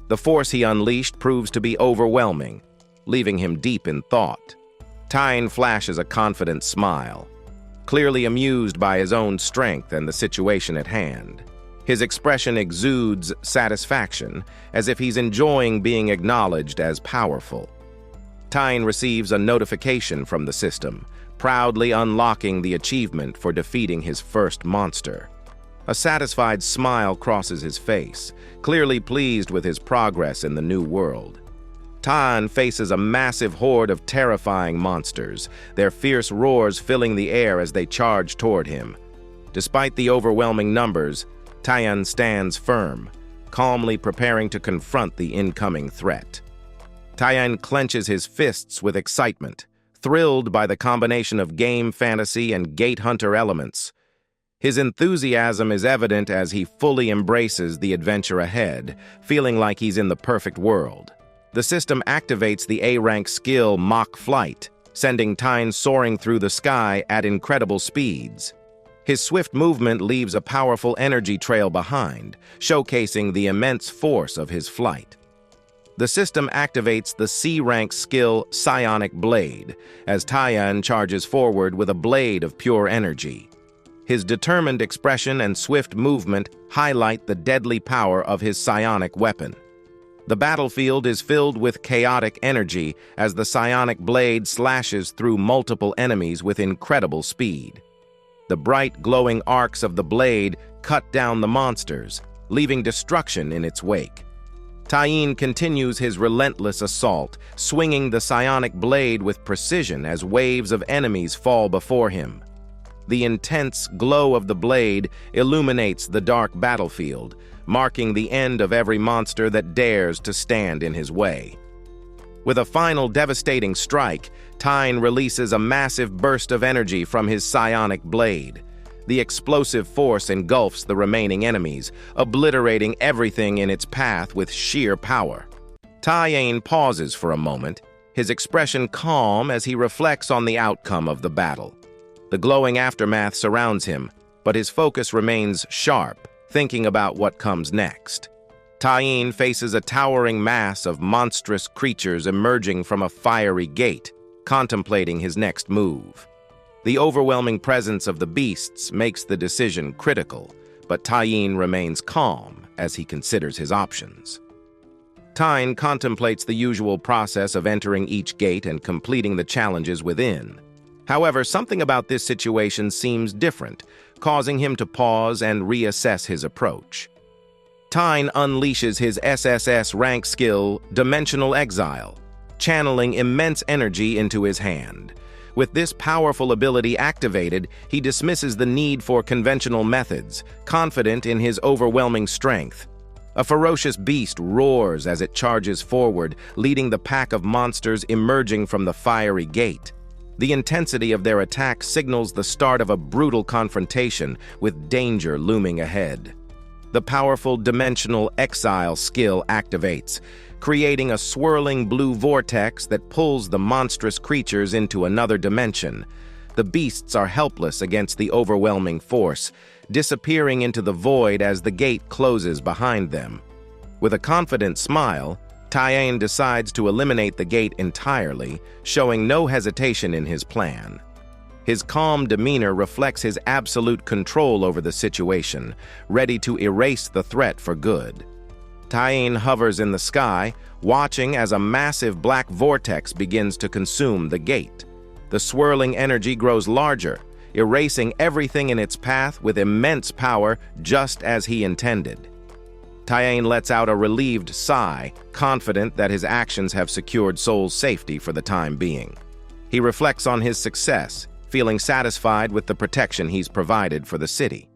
the force he unleashed proves to be overwhelming, leaving him deep in thought. Taiyan flashes a confident smile, clearly amused by his own strength and the situation at hand. His expression exudes satisfaction, as if he's enjoying being acknowledged as powerful. Taiyan receives a notification from the system, proudly unlocking the achievement for defeating his first monster. A satisfied smile crosses his face, clearly pleased with his progress in the new world. Taiyan faces a massive horde of terrifying monsters, their fierce roars filling the air as they charge toward him. Despite the overwhelming numbers, Taiyan stands firm, calmly preparing to confront the incoming threat. Taiyan clenches his fists with excitement, thrilled by the combination of game fantasy and gate hunter elements. His enthusiasm is evident as he fully embraces the adventure ahead, feeling like he's in the perfect world. The system activates the A-rank skill Mach Flight, sending Taiyan soaring through the sky at incredible speeds. His swift movement leaves a powerful energy trail behind, showcasing the immense force of his flight. The system activates the C-rank skill Psionic Blade, as Taiyan charges forward with a blade of pure energy. His determined expression and swift movement highlight the deadly power of his psionic weapon. The battlefield is filled with chaotic energy as the psionic blade slashes through multiple enemies with incredible speed. The bright, glowing arcs of the blade cut down the monsters, leaving destruction in its wake. Taiyan continues his relentless assault, swinging the psionic blade with precision as waves of enemies fall before him. The intense glow of the blade illuminates the dark battlefield, marking the end of every monster that dares to stand in his way. With a final devastating strike, Taiyan releases a massive burst of energy from his psionic blade. The explosive force engulfs the remaining enemies, obliterating everything in its path with sheer power. Taiyan pauses for a moment, his expression calm as he reflects on the outcome of the battle. The glowing aftermath surrounds him, but his focus remains sharp, thinking about what comes next. Taiyan faces a towering mass of monstrous creatures emerging from a fiery gate, contemplating his next move. The overwhelming presence of the beasts makes the decision critical, but Taiyan remains calm as he considers his options. Taiyan contemplates the usual process of entering each gate and completing the challenges within. However, something about this situation seems different, causing him to pause and reassess his approach. Taiyan unleashes his SSS rank skill, Dimensional Exile, channeling immense energy into his hand. With this powerful ability activated, he dismisses the need for conventional methods, confident in his overwhelming strength. A ferocious beast roars as it charges forward, leading the pack of monsters emerging from the fiery gate. The intensity of their attack signals the start of a brutal confrontation, with danger looming ahead. The powerful Dimensional Exile skill activates, creating a swirling blue vortex that pulls the monstrous creatures into another dimension. The beasts are helpless against the overwhelming force, disappearing into the void as the gate closes behind them. With a confident smile, Taiyan decides to eliminate the gate entirely, showing no hesitation in his plan. His calm demeanor reflects his absolute control over the situation, ready to erase the threat for good. Taiyan hovers in the sky, watching as a massive black vortex begins to consume the gate. The swirling energy grows larger, erasing everything in its path with immense power, just as he intended. Taiyan lets out a relieved sigh, confident that his actions have secured Soul's safety for the time being. He reflects on his success, feeling satisfied with the protection he's provided for the city.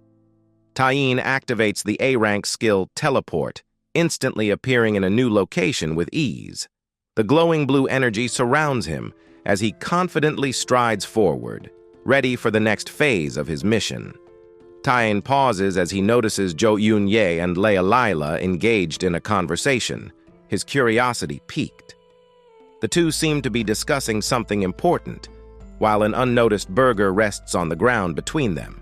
Taiyan activates the A-rank skill Teleport, instantly appearing in a new location with ease. The glowing blue energy surrounds him as he confidently strides forward, ready for the next phase of his mission. Taiyan pauses as he notices Zhou Yunye and Leia Lila engaged in a conversation, his curiosity piqued. The two seem to be discussing something important, while an unnoticed burger rests on the ground between them.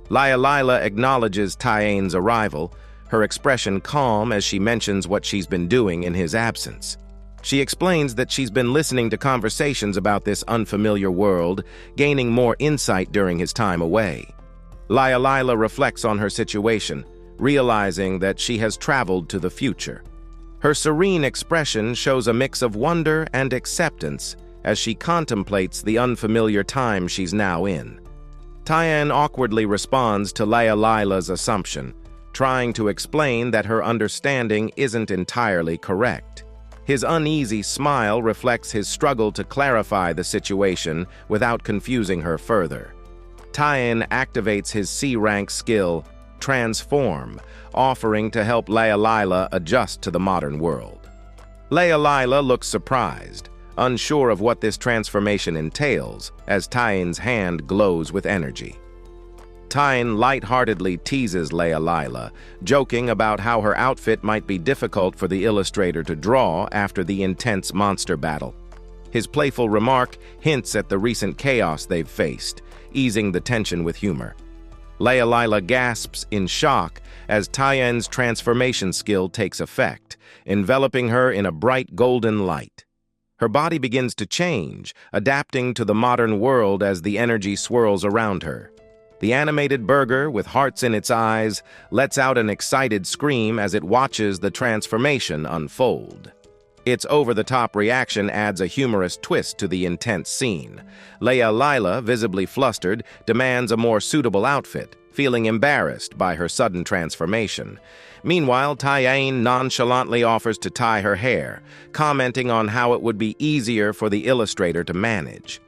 Lila acknowledges Tyane's arrival, her expression calm as she mentions what she's been doing in his absence. She explains that she's been listening to conversations about this unfamiliar world, gaining more insight during his time away. Lila reflects on her situation, realizing that she has traveled to the future. Her serene expression shows a mix of wonder and acceptance as she contemplates the unfamiliar time she's now in. Tyane awkwardly responds to Lila's assumption, trying to explain that her understanding isn't entirely correct. His uneasy smile reflects his struggle to clarify the situation without confusing her further. Tyane activates his C-rank skill, Transform, offering to help Lila adjust to the modern world. Lila looks surprised, unsure of what this transformation entails, as Tyane's hand glows with energy. Tyane lightheartedly teases Lila, joking about how her outfit might be difficult for the illustrator to draw after the intense monster battle. His playful remark hints at the recent chaos they've faced, easing the tension with humor. Lila gasps in shock as Tyane's transformation skill takes effect, enveloping her in a bright golden light. Her body begins to change, adapting to the modern world as the energy swirls around her. The animated burger, with hearts in its eyes, lets out an excited scream as it watches the transformation unfold. Its over-the-top reaction adds a humorous twist to the intense scene. Lila, visibly flustered, demands a more suitable outfit, feeling embarrassed by her sudden transformation. Meanwhile, Tyane nonchalantly offers to tie her hair, commenting on how it would be easier for the illustrator to manage.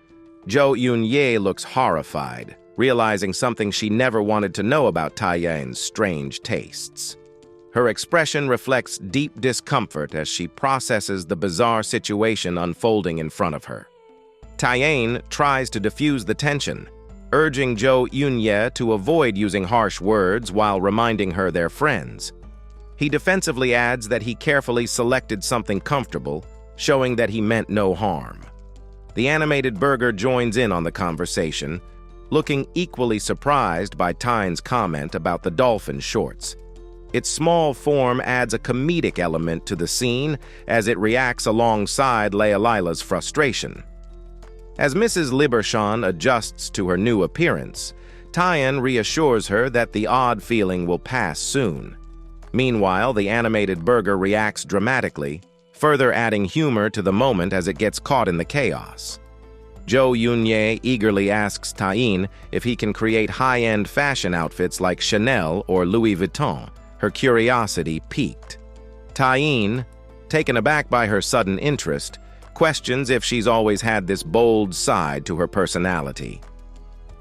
Jo Eun-ye looks horrified, realizing something she never wanted to know about Tyane's strange tastes. Her expression reflects deep discomfort as she processes the bizarre situation unfolding in front of her. Tyane tries to diffuse the tension, urging Jo Eun-ye to avoid using harsh words while reminding her they're friends. He defensively adds that he carefully selected something comfortable, showing that he meant no harm. The animated burger joins in on the conversation, looking equally surprised by Tyane's comment about the dolphin shorts. Its small form adds a comedic element to the scene as it reacts alongside Lila's frustration. As Mrs. Libershon adjusts to her new appearance, Tyane reassures her that the odd feeling will pass soon. Meanwhile, the animated burger reacts dramatically, further adding humor to the moment as it gets caught in the chaos. Jo Eun-ye eagerly asks Tyane if he can create high-end fashion outfits like Chanel or Louis Vuitton, her curiosity piqued. Tyane, taken aback by her sudden interest, questions if she's always had this bold side to her personality.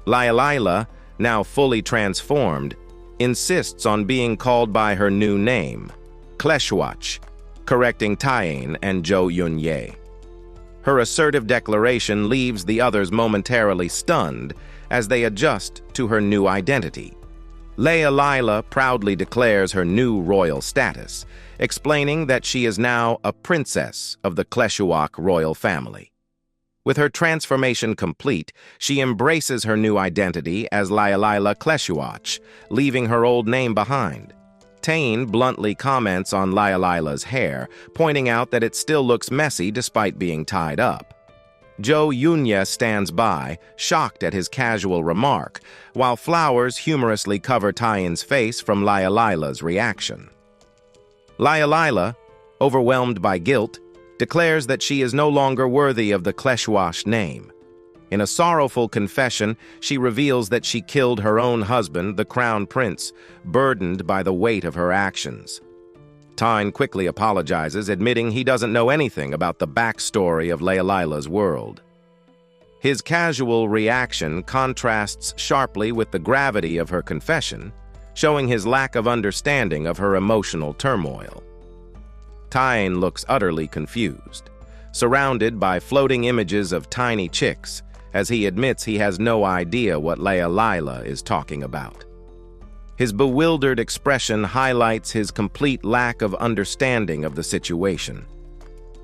Lila, now fully transformed, insists on being called by her new name, Kleshwach, correcting Tyane and Jo Eun-ye. Her assertive declaration leaves the others momentarily stunned as they adjust to her new identity. Lila proudly declares her new royal status, explaining that she is now a princess of the Kleshwach royal family. With her transformation complete, she embraces her new identity as Lila Kleshwach, leaving her old name behind. Tyane bluntly comments on Lila's hair, pointing out that it still looks messy despite being tied up. Jo Eun-ye stands by, shocked at his casual remark, while flowers humorously cover Tyane's face from Lila's reaction. Lila, overwhelmed by guilt, declares that she is no longer worthy of the Kleshwach name. In a sorrowful confession, she reveals that she killed her own husband, the crown prince, burdened by the weight of her actions. Tyane quickly apologizes, admitting he doesn't know anything about the backstory of Lila's world. His casual reaction contrasts sharply with the gravity of her confession, showing his lack of understanding of her emotional turmoil. Tyane looks utterly confused, surrounded by floating images of tiny chicks, as he admits he has no idea what Lila is talking about. His bewildered expression highlights his complete lack of understanding of the situation.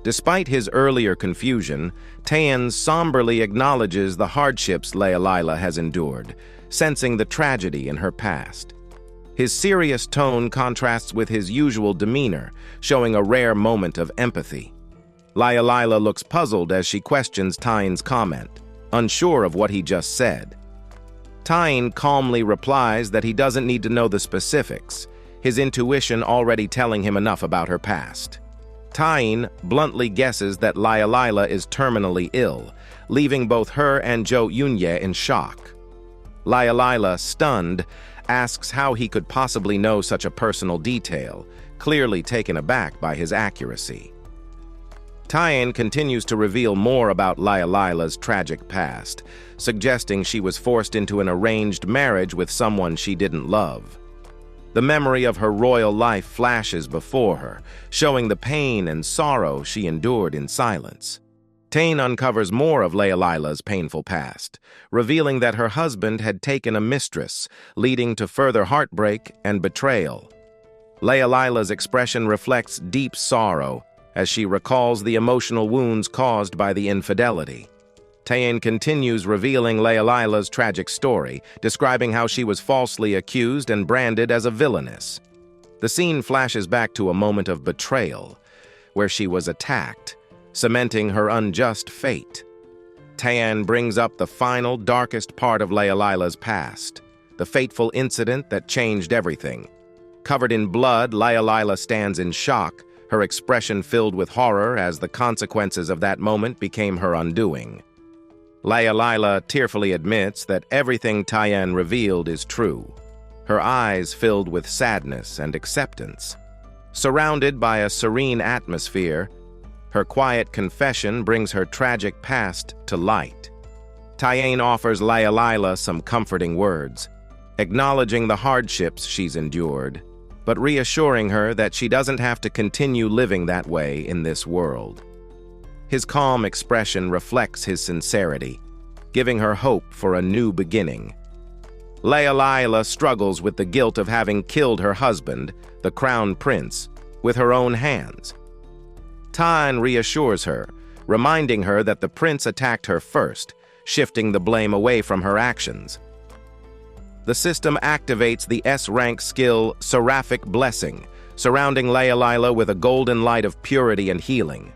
Despite his earlier confusion, Taean somberly acknowledges the hardships Lealila has endured, sensing the tragedy in her past. His serious tone contrasts with his usual demeanor, showing a rare moment of empathy. Lealila looks puzzled as she questions Taean's comment, unsure of what he just said. Taean calmly replies that he doesn't need to know the specifics, his intuition already telling him enough about her past. Taean bluntly guesses that Lealila is terminally ill, leaving both her and Jo Eunye in shock. Lealila, stunned, asks how he could possibly know such a personal detail, clearly taken aback by his accuracy. Taean continues to reveal more about Lealila's tragic past, suggesting she was forced into an arranged marriage with someone she didn't love. The memory of her royal life flashes before her, showing the pain and sorrow she endured in silence. Taean uncovers more of Lealila's painful past, revealing that her husband had taken a mistress, leading to further heartbreak and betrayal. Lealila's expression reflects deep sorrow as she recalls the emotional wounds caused by the infidelity. Taean continues revealing Lealila's tragic story, describing how she was falsely accused and branded as a villainess. The scene flashes back to a moment of betrayal, where she was attacked, cementing her unjust fate. Taean brings up the final, darkest part of Lealila's past, the fateful incident that changed everything. Covered in blood, Lealila stands in shock, her expression filled with horror as the consequences of that moment became her undoing. Lealila tearfully admits that everything Taean revealed is true, her eyes filled with sadness and acceptance. Surrounded by a serene atmosphere, her quiet confession brings her tragic past to light. Taean offers Lealila some comforting words, acknowledging the hardships she's endured, but reassuring her that she doesn't have to continue living that way in this world. His calm expression reflects his sincerity, giving her hope for a new beginning. Lealila struggles with the guilt of having killed her husband, the crown prince, with her own hands. Taean reassures her, reminding her that the prince attacked her first, shifting the blame away from her actions. The system activates the S-rank skill Seraphic Blessing, surrounding Lealila with a golden light of purity and healing.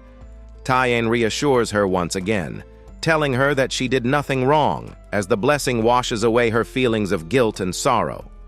Taean reassures her once again, telling her that she did nothing wrong, as the blessing washes away her feelings of guilt and sorrow.